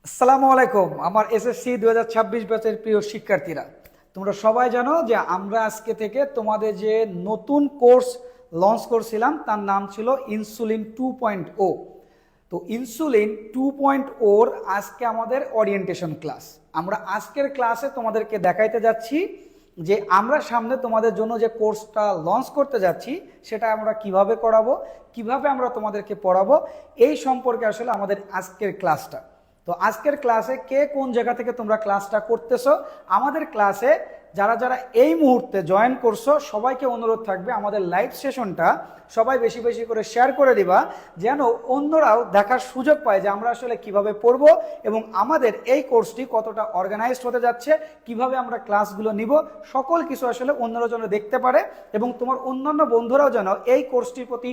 আসসালামু আলাইকুম আমার এসএসসি 2026 ব্যাচের প্রিয় শিক্ষার্থীরা, তোমরা সবাই জানো যে আমরা আজকে থেকে তোমাদের যে নতুন কোর্স লঞ্চ করছিলাম তার নাম ছিল ইনসুলিন 2.0। তো ইনসুলিন 2.0 আজকে আমাদের ওরিয়েন্টেশন ক্লাস। আমরা আজকের ক্লাসে তোমাদেরকে দেখাইতে যাচ্ছি যে আমরা সামনে তোমাদের জন্য যে কোর্সটা লঞ্চ করতে যাচ্ছি সেটা আমরা কিভাবে করাবো, কিভাবে আমরা তোমাদেরকে পড়াবো, এই সম্পর্কে আসলে আমাদের আজকের ক্লাসটা। তো আজকের ক্লাসে কে কোন জায়গা থেকে তোমরা ক্লাসটা করতেছো, আমাদের ক্লাসে যারা যারা এই মুহূর্তে জয়েন করছো সবাইকে অনুরোধ থাকবে আমাদের লাইভ সেশনটা সবাই বেশি বেশি করে শেয়ার করে দিবা, যেন অন্যরাও দেখার সুযোগ পায় যে আমরা আসলে কিভাবে পড়বো এবং আমাদের এই কোর্সটি কতটা অর্গানাইজড হতে যাচ্ছে, কিভাবে আমরা ক্লাসগুলো নিব, সকল কিছু আসলে অন্যরা যেন দেখতে পারে এবং তোমার অন্যান্য বন্ধুরাও যেন এই কোর্সটির প্রতি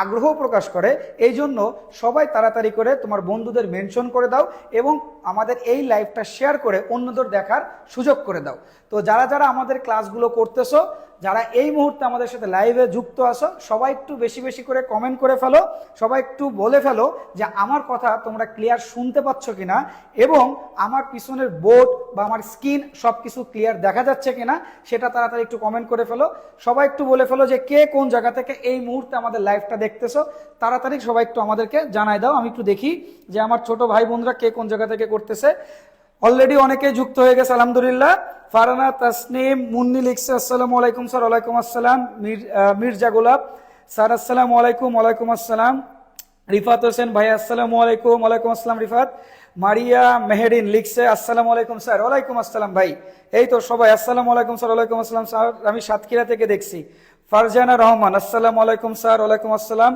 আগ্রহ প্রকাশ করে। এই জন্য সবাই তাড়াতাড়ি করে তোমার বন্ধুদের মেনশন করে দাও এবং আমাদের এই লাইভটা শেয়ার করে অন্যদের দেখার সুযোগ করে দাও। তো যারা যারা আমাদের ক্লাসগুলো করতেছো, যারা এই মুহূর্তে আমাদের সাথে লাইভে যুক্ত আছো, সবাই একটু বেশি বেশি করে কমেন্ট করে ফেলো, সবাই একটু বলে ফেলো যে আমার কথা তোমরা ক্লিয়ার শুনতে পাচ্ছ কিনা এবং আমার পিছনের বোর্ড বা আমার স্ক্রিন সব কিছু ক্লিয়ার দেখা যাচ্ছে কিনা সেটা তাড়াতাড়ি একটু কমেন্ট করে ফেলো। সবাই একটু বলে ফেলো যে কে কোন জায়গা থেকে এই মুহূর্তে আমাদের লাইভটা দেখতেছো, তাড়াতাড়ি সবাই একটু আমাদেরকে জানাই দাও। আমি একটু দেখি যে আমার ছোট ভাই বোনরা কে কোন জায়গা থেকে করতেছে। অলরেডি অনেকে যুক্ত হয়ে গেছে আলহামদুলিল্লাহ। ফারানা তাসনিম মুন্নি লিখছে আসসালামু আলাইকুম স্যার। ওয়ালাইকুম আসসালাম। মির্জা গোলাপ স্যার আসসালামু আলাইকুম। ওয়ালাইকুম আসসালাম। রিফাত হোসেন ভাই আসসালামু আলাইকুম। ওয়ালাইকুম আসসালাম রিফাত। মারিয়া মেহেরিন লিখছে আসসালামু আলাইকুম স্যার। ওয়ালাইকুম আসসালাম ভাই। এই তো সবাই আসসালামু আলাইকুম স্যার। ওয়ালাইকুম আসসালাম স্যার, আমি সাতক্ষীরা থেকে দেখছি। ফারজানা রহমান আসসালামু আলাইকুম স্যার। ওয়ালাইকুম আসসালাম।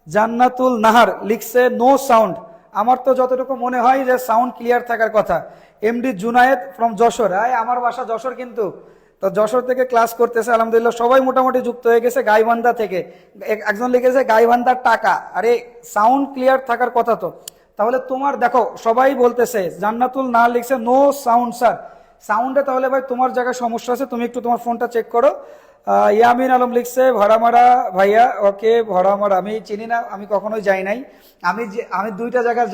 জান্নাতুল নাহার লিখছে নো সাউন্ড। আমার তো যতটুকু মনে হয় যে সাউন্ড ক্লিয়ার থাকার কথা। এমডি জুনায়েদ ফ্রম যশোর, আমার বাসা যশোর কিন্তু। তো যশোর থেকে ক্লাস করতেছে আলহামদুলিল্লাহ, সবাই মোটামুটি যুক্ত হয়ে গেছে। গাইবান্ধা থেকে একজন লিখেছে গাইবান্ধার টাকা। আরে সাউন্ড ক্লিয়ার থাকার কথা তো। তাহলে তোমার দেখো সবাই বলতেছে, জান্নাতুল নাহার লিখছে নো সাউন্ড স্যার। সাউন্ডে তাহলে ভাই তোমার জায়গায় সমস্যা আছে, তুমি একটু তোমার ফোনটা চেক করো। ইয়ামিন আলম লিখছে ভরামারা ভাইয়া। ওকে ভরামারা আমি চিনি না, আমি কখনোই যাই নাই। আমি দুইটা জায়গার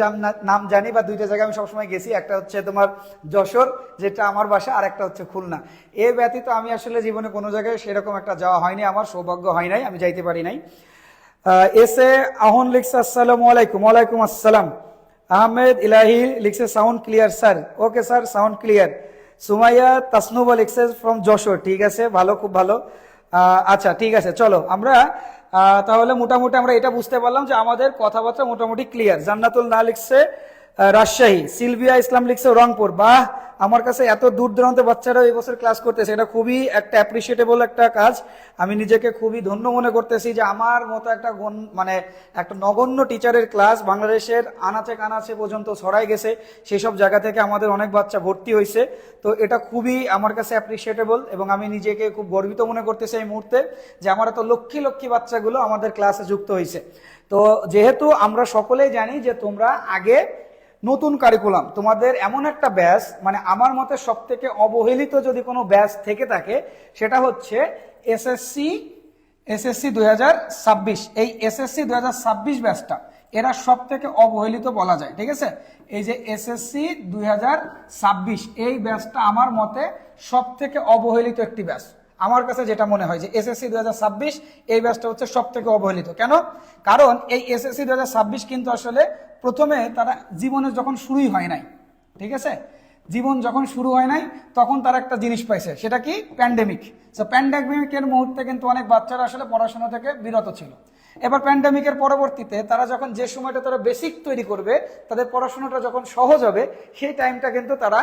নাম জানি বা দুইটা জায়গায় আমি সবসময় গেছি। একটা হচ্ছে তোমার যশোর, যেটা আমার বাসা, আর একটা হচ্ছে খুলনা। এ ব্যতীত আমি আসলে জীবনে কোনো জায়গায় সেরকম একটা যাওয়া হয়নি, আমার সৌভাগ্য হয় নাই, আমি যাইতে পারি নাই। এস এ আহন লিখছে আসসালামু আলাইকুম। ওয়ালাইকুম আসসালাম। আহমেদ ইলাহি লিখছে sound clear sir. Okay sir, sound clear. Sumaiya Tasnuva লিখছে ফ্রম যশোর। ঠিক আছে, ভালো, খুব ভালো। আচ্ছা ঠিক আছে, চলো আমরা তাহলে মোটামুটি আমরা এটা বুঝতে পারলাম যে আমাদের কথাবার্তা মোটামুটি ক্লিয়ার। জান্নাতুল না লিখছে রাজশাহী। সিলভিয়া ইসলাম লিখছে রংপুর। বাহ, আমার কাছে এত দূর দূরান্তে বাচ্চারা এই বছর ক্লাস করতেছে, এটা খুবই একটা অ্যাপ্রিসিয়েটেবল একটা কাজ। আমি নিজেকে খুবই ধন্য মনে করতেছি যে আমার মতো একটা মানে একটা নগণ্য টিচারের ক্লাস বাংলাদেশের আনাচে কানাচে পর্যন্ত ছড়াই গেছে, সেসব জায়গা থেকে আমাদের অনেক বাচ্চা ভর্তি হয়েছে। তো এটা খুবই আমার কাছে অ্যাপ্রিসিয়েটেবল এবং আমি নিজেকে খুব গর্বিত মনে করতেছি এই মুহূর্তে যে আমার এত লক্ষ্মী লক্ষ্মী বাচ্চাগুলো আমাদের ক্লাসে যুক্ত হয়েছে। তো যেহেতু আমরা সকলেই জানি যে তোমরা আগে নতুন কারিকুলাম, তোমাদের এমন একটা ব্যাচ, মানে আমার মতে সব থেকে অবহেলিত যদি কোনো ব্যাচ থেকে থাকে সেটা হচ্ছে এসএসসি 2026। এই এসএসসি 2026 ব্যাচটা এরা সব থেকে অবহেলিত বলা যায়। ঠিক আছে, এই যে এসএসসি 2026 এই ব্যাচটা আমার মতে সব থেকে অবহেলিত একটি ব্যাচ। আমার কাছে যেটা মনে হয় যে এসএসসি 2026 এই ব্যাচটা হচ্ছে সব থেকে অবহেলিত। কেন? কারণ এই এসএসসি 2026 কিন্তু আসলে প্রথমে তারা জীবনে যখন শুরুই হয় নাই, ঠিক আছে, জীবন যখন শুরু হয় নাই তখন তারা একটা জিনিস পাইছে, সেটা কি? প্যান্ডেমিক। সো প্যান্ডেমিকের মুহূর্তে কিন্তু অনেক বাচ্চারা আসলে পড়াশোনা থেকে বিরত ছিল। এবার প্যান্ডেমিকের পরবর্তীতে তারা যখন যে সময়টা তারা বেসিক তৈরি করবে, তাদের পড়াশোনাটা যখন সহজ হবে, সেই টাইমটা কিন্তু তারা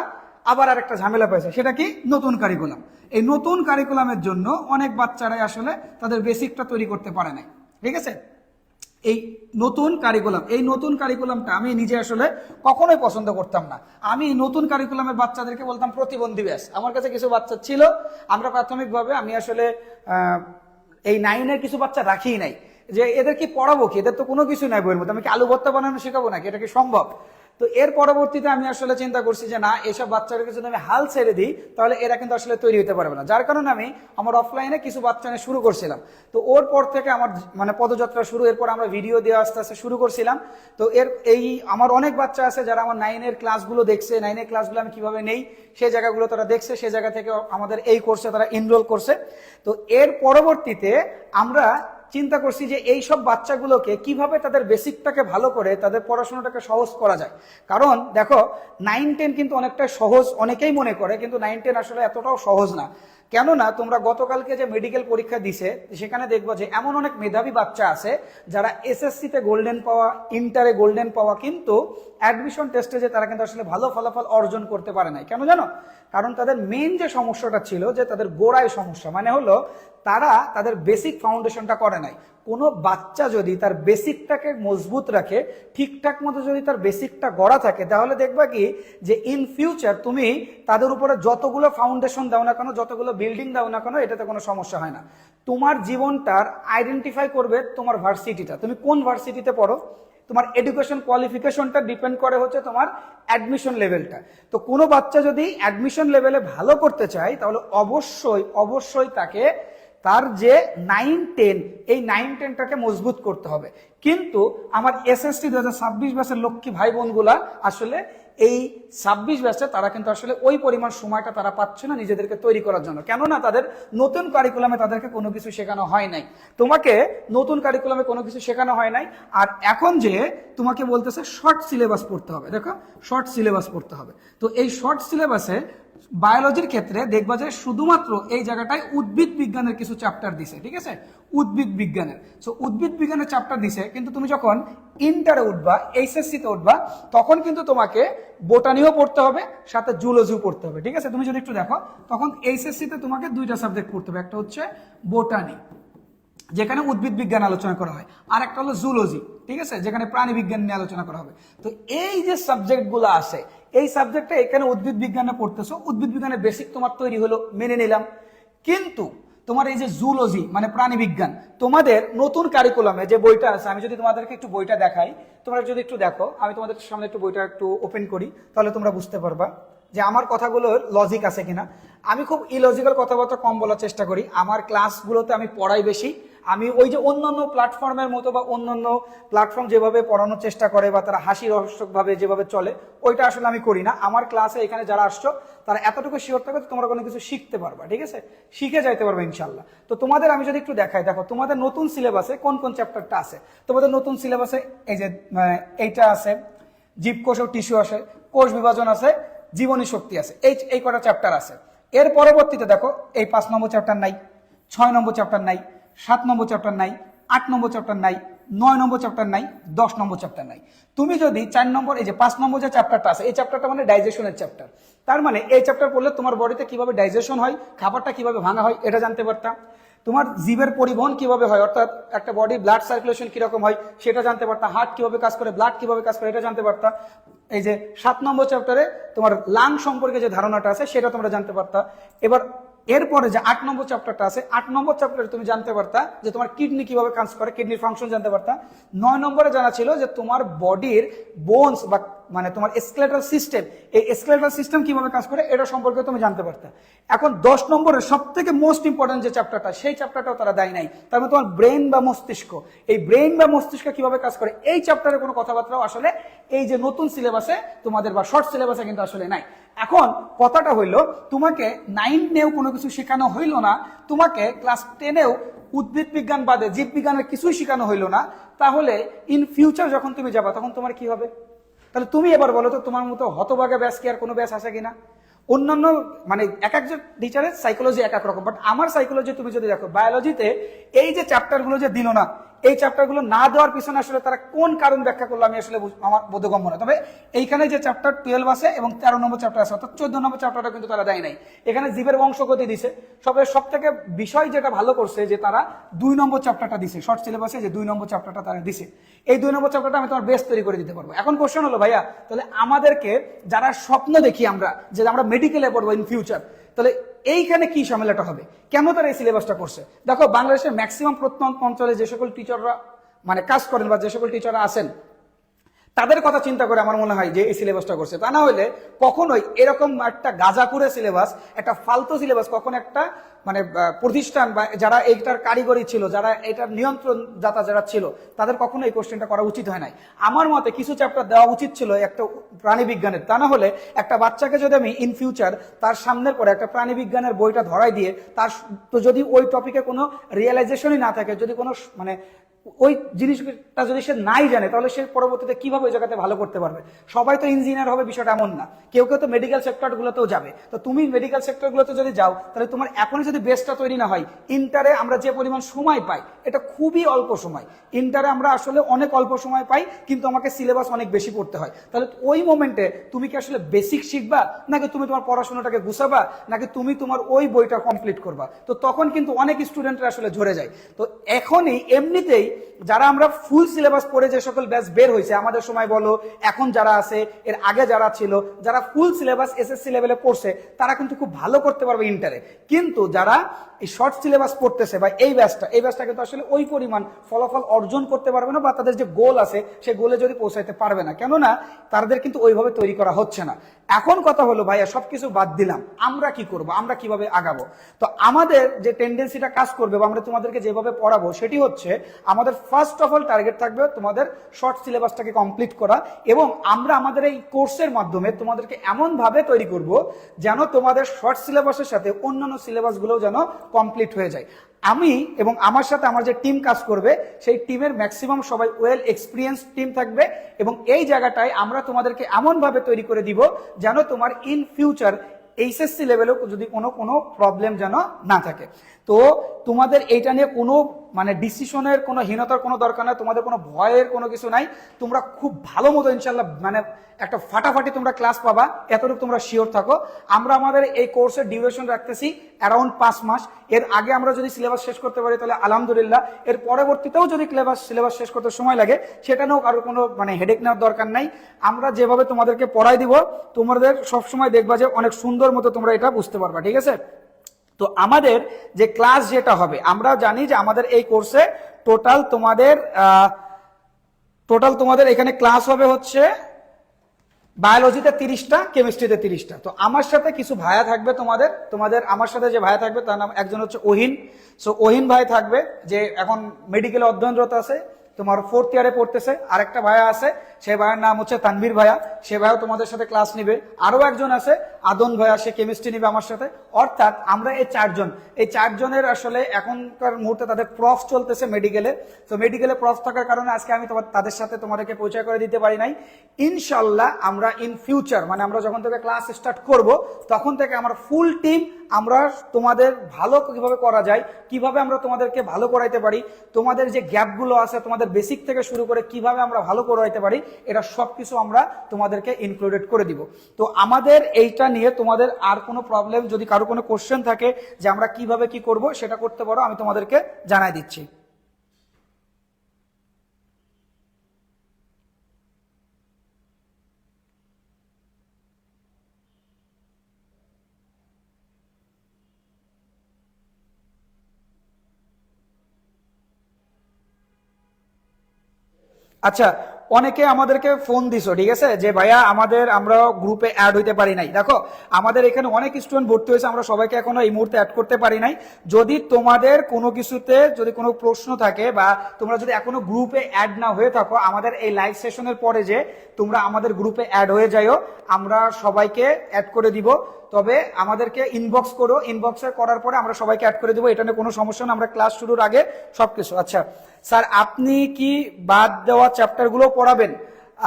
আবার আরেকটা ঝামেলা পাইছে, সেটা কি? নতুন কারিকুলাম। এই নতুন কারিকুলামের জন্য অনেক বাচ্চারাই আসলে তাদের বেসিকটা তৈরি করতে পারে নাই। ঠিক আছে, এই নতুন কারিকুলামটা আমি নিজে আসলে কখনোই পছন্দ করতাম না। আমি নতুন কারিকুলামের বাচ্চাদেরকে বলতাম প্রতিবন্ধী ব্যাচ। আমার কাছে কিছু বাচ্চা ছিল, আমরা প্রাথমিকভাবে আমি আসলে এই 9-এর কিছু বাচ্চা রাখিই নাই, যে এদের কি পড়াবো কি, এদের তো কোনো কিছু নাই বইয়ের মধ্যে, আমি কি আলু ভর্তা বানানো শেখাবো নাকি, এটা কি সম্ভব? তো এর পরবর্তীতে আমি আসলে চিন্তা করছি যে না, এসব বাচ্চাদেরকে যদি আমি হাল ছেড়ে দিই তাহলে এরা কিন্তু আসলে তৈরি হতে পারবে না, যার কারণে আমি আমার অফলাইনে কিছু বাচ্চা নিয়ে শুরু করছিলাম। তো ওর পর থেকে আমার মানে পদযাত্রা শুরু, এরপর আমরা ভিডিও দেওয়া আস্তে আস্তে শুরু করছিলাম। তো এই আমার অনেক বাচ্চা আছে যারা আমার 9-এর ক্লাসগুলো দেখছে, 9-এর ক্লাসগুলো আমি কিভাবে নেই সেই জায়গাগুলো তারা দেখছে, সেই জায়গা থেকে আমাদের এই কোর্সে তারা এনরোল করছে। তো এর পরবর্তীতে আমরা চিন্তা করছি যে এই সব বাচ্চাগুলোকে কিভাবে তাদের বেসিকটাকে ভালো করে তাদের পড়াশোনাটাকে সহজ করা যায়। কারণ দেখো 9-10 কিন্তু অনেকটা সহজ অনেকেই মনে করে, কিন্তু 9-10 আসলে এতটাও সহজ না। কেননা তোমরা গতকালকে যে মেডিকেল পরীক্ষা দিছে সেখানে দেখবো যে এমন অনেক মেধাবী বাচ্চা আছে যারা এসএসসিতে গোল্ডেন পাওয়া, ইন্টারে গোল্ডেন পাওয়া, কিন্তু অ্যাডমিশন টেস্টে যে তারা কিন্তু আসলে ভালো ফলাফল অর্জন করতে পারে নাই। কেন জানো? কারণ তাদের মেইন যে সমস্যাটা ছিল যে তাদের গোড়ায় সমস্যা, মানে হলো তারা তাদের বেসিক ফাউন্ডেশনটা করে নাই। কোনো বাচ্চা যদি তার বেসিকটাকে মজবুত রাখে, ঠিকঠাক মতো যদি তার বেসিকটা গড়া থাকে, তাহলে দেখবা কি যে ইন ফিউচার তুমি তাদের উপরে যতগুলো ফাউন্ডেশন দাও না কেন, যতগুলো বিল্ডিং দাও না কেন, এটাতে কোনো সমস্যা হয় না। তোমার জীবনটার আইডেন্টিফাই করবে তোমার ভার্সিটিটা, তুমি কোন ভার্সিটিতে পড়ো। তোমার এডুকেশন কোয়ালিফিকেশনটা ডিপেন্ড করে হচ্ছে তোমার অ্যাডমিশন লেভেলটা। তো কোনো বাচ্চা যদি অ্যাডমিশন লেভেলে ভালো করতে চায় তাহলে অবশ্যই অবশ্যই তাকে তার যে 9-10 এই 9-10টাকে মজবুত করতে হবে। কিন্তু আমার এসএসসি 2026 ব্যাচের লক্ষ্মী ভাই বোনগুলা আসলে এই 26 ব্যাচে তারা কিন্তু আসলে ওই পরিমাণ সময়টা তারা পাচ্ছে না নিজেদেরকে তৈরি করার জন্য, কেননা তাদের নতুন কারিকুলামে তাদেরকে কোনো কিছু শেখানো হয় নাই। তোমাকে নতুন কারিকুলামে কোনো কিছু শেখানো হয় নাই, আর এখন যে তোমাকে বলতেছে শর্ট সিলেবাস পড়তে হবে, দেখো শর্ট সিলেবাস পড়তে হবে। তো এই শর্ট সিলেবাসে বায়োলজির ক্ষেত্রে দেখবা যে শুধুমাত্র এই জায়গাটায় উদ্ভিদ বিজ্ঞানের কিছু চ্যাপ্টার দিছে, ঠিক আছে, উদ্ভিদ বিজ্ঞানের। সো উদ্ভিদ বিজ্ঞানের চ্যাপ্টার দিছে, কিন্তু তুমি যখন ইন্টারে উঠবা, এইচএসসিতে উঠবা, তখন কিন্তু তোমাকে বোটানিও পড়তে হবে, সাথে জুলজিও পড়তে হবে, ঠিক আছে। তুমি যদি একটু দেখো, তখন এইচএসসিতে তোমাকে দুইটা সাবজেক্ট পড়তে হবে, একটা হচ্ছে বোটানি যেখানে উদ্ভিদ বিজ্ঞান আলোচনা করা হয়, আর একটা হলো জুলজি, ঠিক আছে, যেখানে প্রাণী বিজ্ঞান নিয়ে আলোচনা করা হবে। তো এই যে সাবজেক্টগুলো আছে, এই সাবজেক্টটা এখানে উদ্ভিদ বিজ্ঞানে পড়তেছো, উদ্ভিদ বিজ্ঞানের বেসিক তোমার তৈরি হলো, মেনে নিলাম। কিন্তু তোমার এই যে জুলজি মানে প্রাণী বিজ্ঞান, তোমাদের নতুন কারিকুলামে যে বইটা আছে, আমি যদি তোমাদেরকে একটু বইটা দেখাই, তোমরা যদি একটু দেখো, আমি তোমাদের সামনে একটু বইটা একটু ওপেন করি, তাহলে তোমরা বুঝতে পারবা যে আমার কথাগুলোর লজিক আছে কিনা। আমি খুব ইলজিক্যাল কথাবার্তা কম বলার চেষ্টা করি, আমার ক্লাসগুলোতে আমি পড়াই বেশি। আমি ওই যে অন্যান্য প্ল্যাটফর্মের মতো বা অন্যান্য প্ল্যাটফর্ম যেভাবে পড়ানোর চেষ্টা করে বা তারা হাসি রহস্যভাবে যেভাবে চলে, ওইটা আসলে আমি করি না। আমার ক্লাসে এখানে যারা আসছো তারা এতটুকু শিওর থাকবে তোমরা কোনো কিছু শিখতে পারবা, ঠিক আছে, শিখে যাইতে পারবে ইনশাল্লাহ। তো তোমাদের আমি যদি একটু দেখাই, দেখো তোমাদের নতুন সিলেবাসে কোন কোন চ্যাপ্টারটা আছে। তোমাদের নতুন সিলেবাসে এই যে এইটা আছে, জীবকোষ ও টিস্যু আছে, কোষ বিভাজন আছে, জীবনী শক্তি আছে, এই কটা চ্যাপ্টার আছে। এর পরবর্তীতে দেখো এই 5 নম্বর চ্যাপ্টার নাই, 6 নম্বর চ্যাপ্টার নাই, 7 নম্বর চ্যাপ্টার নাই, 8 নম্বর চ্যাপ্টার নাই, 9 নম্বর চ্যাপ্টার নাই, 10 নম্বর চ্যাপ্টার নাই। তুমি যদি 4 নম্বর এই যে 5 নম্বর যে চ্যাপ্টারটা আছে, এই চ্যাপ্টারটা মানে ডাইজেশনের চ্যাপ্টার। তার মানে এই চ্যাপ্টার পড়লে তোমার বডিতে কিভাবে ডাইজেশন হয়, খাবারটা কিভাবে ভাঙা হয় এটা জানতে পারতাম। তোমার জীবের পরিবহন কিভাবে হয়, অর্থাৎ একটা বডি ব্লাড সার্কুলেশন কিরকম হয় সেটা জানতে পারতাম। হার্ট কিভাবে কাজ করে, ব্লাড কিভাবে কাজ করে এটা জানতে পারতাম। এই যে 7 নম্বর চ্যাপ্টারে তোমার লাং সম্পর্কে যে ধারণাটা আছে সেটা তোমরা জানতে পারতা। এবার এরপরে যে 8 নম্বর চ্যাপ্টারটা আছে, 8 নম্বর চ্যাপ্টারে তুমি জানতে পারতা যে তোমার কিডনি কিভাবে কাজ করে, কিডনির ফাংশন জানতে পারতা। 9 নম্বরে জানা ছিল যে তোমার বডির বোনস বা মানে তোমার স্কেলেটাল সিস্টেম, এই স্কেলেটাল সিস্টেম কিভাবে কাজ করে এটা সম্পর্কে তুমি জানতে পারতা। এখন 10 নম্বরের সব থেকে মোস্ট ইম্পর্টেন্ট যে চ্যাপ্টারটা, সেই চ্যাপ্টারটাও তারা দেয় নাই। তার মানে তোমার ব্রেন বা মস্তিষ্ক, এই ব্রেন বা মস্তিষ্ক কিভাবে কাজ করে এই চ্যাপ্টারে কোনো কথাবার্তাও আসলে এই যে নতুন সিলেবাসে তোমাদের বা শর্ট সিলেবাসে কিন্তু আসলে নাই। এখন কথাটা হইলো, তোমাকে 9-এও কোনো কিছু শেখানো হইলো না, তোমাকে ক্লাস 10-এও উদ্ভিদ বিজ্ঞান বাদে জীব বিজ্ঞানের কিছুই শেখানো হইলো না, তাহলে ইন ফিউচার যখন তুমি যাবা তখন তোমার কি হবে? তাহলে তুমি এবার বলো তো, তোমার মতো হতভাগা ব্যাচ কি আর কোনো ব্যাচ আছে কিনা? অন্যান্য মানে এক একজন টিচারের সাইকোলজি এক এক রকম, বাট আমার সাইকোলজি তুমি যদি দেখো, বায়োলজিতে এই যে চ্যাপ্টারগুলো যে দিল না, এই চ্যাপ্টারগুলো না দেওয়ার পিছনে আসলে তারা কোন কারণ ব্যাখ্যা করলো আমি আসলে আমার বোধগম্য না। তবে এইখানে যে চ্যাপ্টার 12 আছে এবং 13 নম্বর চ্যাপ্টার আছে, অর্থাৎ 14 নম্বর চ্যাপ্টারটা কিন্তু তারা দেয় নাই। এখানে জীবের বংশগতি দিছে। সব থেকে বিষয় যেটা ভালো করছে যে তারা 2 নম্বর চ্যাপ্টারটা দিছে, শর্ট সিলেবাসে যে 2 নম্বর চ্যাপ্টারটা তারা দিছে। এই 2 নম্বর চ্যাপ্টারটা আমি তোমার বেস তৈরি করে দিতে পারবো। এখন কোশ্চেন হলো, ভাইয়া তাহলে আমাদেরকে যারা স্বপ্ন দেখি আমরা যে আমরা মেডিকেলে পড়বো ইন ফিউচার, তাহলে এইখানে কি ঝামেলাটা হবে, কেন তারা এই সিলেবাসটা করছে? দেখো বাংলাদেশের ম্যাক্সিমাম প্রত্যন্ত অঞ্চলে যে সকল টিচাররা মানে কাজ করেন বা যে সকল টিচাররা আছেন, তাদের কথা চিন্তা করে আমার মনে হয় যে এই সিলেবাসটা করছে। তা না হলে কখনোই এরকম একটা গাঁজাখুরে সিলেবাস, একটা ফালতু সিলেবাস কখন একটা মানে প্রতিষ্ঠান বা যারা এইটার কারিগরি ছিল, যারা এটার নিয়ন্ত্রণ দাতা যারা ছিল, তাদের কখনো এই কোশ্চেনটা করা উচিত হয় নাই। আমার মতে কিছু চ্যাপ্টার দেওয়া উচিত ছিল একটা প্রাণী বিজ্ঞানের। তা না হলে একটা বাচ্চাকে যদি আমি ইন ফিউচার তার সামনের পরে একটা প্রাণী বিজ্ঞানের বইটা ধরাই দিয়ে তার তো যদি ওই টপিকে কোনো রিয়েলাইজেশনই না থাকে, যদি কোনো মানে ওই জিনিসটা যদি সে নাই জানে, তাহলে সে পরবর্তীতে কিভাবে ওই জায়গাতে ভালো করতে পারবে? সবাই তো ইঞ্জিনিয়ার হবে বিষয়টা এমন না, কেউ কেউ তো মেডিকেল সেক্টরগুলোতেও যাবে। তো তুমি মেডিকেল সেক্টরগুলোতে যদি যাও, তাহলে তোমার এখনই যদি বেসটা তৈরি না হয়, ইন্টারে আমরা যে পরিমাণ সময় পাই এটা খুবই অল্প সময়। ইন্টারে আমরা আসলে অনেক অল্প সময় পাই, কিন্তু আমাকে সিলেবাস অনেক বেশি পড়তে হয়। তাহলে ওই মোমেন্টে তুমি কি আসলে বেসিক শিখবা, নাকি তুমি তোমার পড়াশোনাটাকে গুছাবা, নাকি তুমি তোমার ওই বইটা কমপ্লিট করবা? তো তখন কিন্তু অনেক স্টুডেন্টরা আসলে ঝরে যায়। তো এখনই এমনিতেই যারা আমরা ফুল সিলেবাস পড়ে যে সকল ব্যাচ বের হয়েছে আমাদের সময় বলো, এখন যারা আছে, এর আগে যারা ছিল, যারা ফুল সিলেবাস এসএসসি লেভেলে পড়ছে, তারা কিন্তু খুব ভালো করতে পারবে ইন্টারে। কিন্তু যারা এই শর্ট সিলেবাস পড়তেছে বা এই ব্যাচটা কিন্তু আসলে ওই পরিমাণ ফলাফল অর্জন করতে পারবে না, বা তাদের যে গোল আছে সে গোলে যদি পৌঁছাইতে পারবে না, কেননা তাদের কিন্তু ওইভাবে তৈরি করা হচ্ছে না। এখন কথা হলো ভাইয়া সবকিছু বাদ দিলাম, আমরা কি করব, আমরা কিভাবে আগাবো? তো আমাদের যে টেন্ডেন্সিটা কাজ করবে বা আমরা তোমাদেরকে যেভাবে পড়াবো সেটি হচ্ছে, আমাদের ফার্স্ট অফ অল টার্গেট থাকবে তোমাদের শর্ট সিলেবাসটাকে কমপ্লিট করা, এবং আমরা আমাদের এই কোর্সের মাধ্যমে তোমাদেরকে এমন ভাবে তৈরি করব যেন তোমাদের শর্ট সিলেবাসের সাথে অন্যান্য সিলেবাসগুলোও যেন কমপ্লিট হয়ে যায়। আমি এবং আমার সাথে আমার যে টিম কাজ করবে, সেই টিমের ম্যাক্সিমাম সবাই ওয়েল এক্সপিরিয়েন্স টিম থাকবে, এবং এই জায়গাটায় আমরা তোমাদেরকে এমন ভাবে তৈরি করে দিব যেন তোমার ইন ফিউচার এইচএসসি লেভেলেও যদি কোনো প্রবলেম যেন না থাকে। তো তোমাদের এইটা নিয়ে কোনো মানে ডিসিশনের কোনো হীনতার কোনো দরকার নাই, তোমাদের কোনো ভয়ের কোনো কিছু নাই। তোমরা খুব ভালো মতো ইনশাল্লাহ মানে একটা ফাটাফাটি তোমরা ক্লাস পাবা, এতটুকু তোমরা শিওর থাকো। আমরা আমাদের এই কোর্সের ডিউরেশন রাখতেছি অ্যারাউন্ড 5 মাস। এর আগে আমরা যদি সিলেবাস শেষ করতে পারি তাহলে আলহামদুলিল্লাহ, এর পরবর্তীতেও যদি সিলেবাস শেষ করতে সময় লাগে সেটা নিয়েও কারো কোনো মানে হেডেক নেওয়ার দরকার নাই। আমরা যেভাবে তোমাদেরকে পড়াই দিব, তোমাদের সবসময় দেখবা যে অনেক সুন্দর মতো তোমরা এটা বুঝতে পারবা, ঠিক আছে? তো আমাদের যে ক্লাস যেটা হবে, আমরা জানি যে আমাদের এই কোর্সে টোটাল তোমাদের এখানে ক্লাস হবে হচ্ছে বায়োলজিতে 30টা, কেমিস্ট্রিতে 30টা। তো আমার সাথে কিছু ভাইয়া থাকবে, তোমাদের আমার সাথে যে ভাইয়া থাকবে তার নাম একজন হচ্ছে ওহিন। সো ওহিন ভাই থাকবে, যে এখন মেডিকেলে অধ্যয়নরত আছে, তোমার 4th ইয়ারে পড়তেছে। আরেকটা ভাইয়া আছে, সেই ভাইয়ের নাম হচ্ছে তানভীর ভাইয়া, সে ভাইয়া তোমাদের সাথে ক্লাস নিবে। আরো একজন আছে আদন ভাইয়া, সে কেমিস্ট্রি নিবে আমার সাথে। অর্থাৎ আমরা এই চারজনের আসলে এখনকার মুহূর্তে তাদের প্রফ চলতেছে মেডিকেলে। তো মেডিকেলে প্রফ থাকার কারণে আজকে আমি তাদের সাথে তোমাদেরকে পরিচয় করে দিতে পারি নাই। ইনশাল্লাহ আমরা ইন ফিউচার মানে আমরা যখন থেকে ক্লাস স্টার্ট করব, তখন থেকে আমার ফুল টিম আমরা তোমাদের ভালো কিভাবে করা যায়, কিভাবে আমরা তোমাদেরকে ভালো করাইতে পারি, তোমাদের যে গ্যাপগুলো আছে তোমাদের বেসিক থেকে শুরু করে কিভাবে আমরা ভালো করাইতে পারি, এটা সবকিছু আমরা তোমাদেরকে ইনক্লুডেড করে দিব। তো আমাদের এইটা নিয়ে তোমাদের আর কোনো প্রবলেম, যদি কারো কোনো কোশ্চেন থাকে যে আমরা কিভাবে কি করব, সেটা করতে পারো, আমি তোমাদেরকে জানাই দিচ্ছি। আচ্ছা, অনেকে আমাদেরকে ফোন দিছো, ঠিক আছে, যে ভাইয়া আমরা গ্রুপে অ্যাড হইতে পারি নাই। দেখো আমাদের এখানে অনেক স্টুডেন্ট ভর্তি হয়েছে, আমরা সবাইকে এখনো এই মুহূর্তে অ্যাড করতে পারি নাই। যদি তোমাদের কোনো কিছুতে যদি কোনো প্রশ্ন থাকে, বা তোমরা যদি এখনো গ্রুপে অ্যাড না হয়ে থাকো, আমাদের এই লাইভ সেশনের পরে যে তোমরা আমাদের গ্রুপে অ্যাড হয়ে যাও, আমরা সবাইকে অ্যাড করে দিব। তবে আমাদেরকে ইনবক্স করো, ইনবক্সে করার পরে আমরা সবাইকে অ্যাড করে দেবো, এটা নিয়ে কোনো সমস্যা না, আমরা ক্লাস শুরুর আগে সবকিছু। আচ্ছা স্যার, আপনি কি বাদ দেওয়া চ্যাপ্টারগুলো পড়াবেন?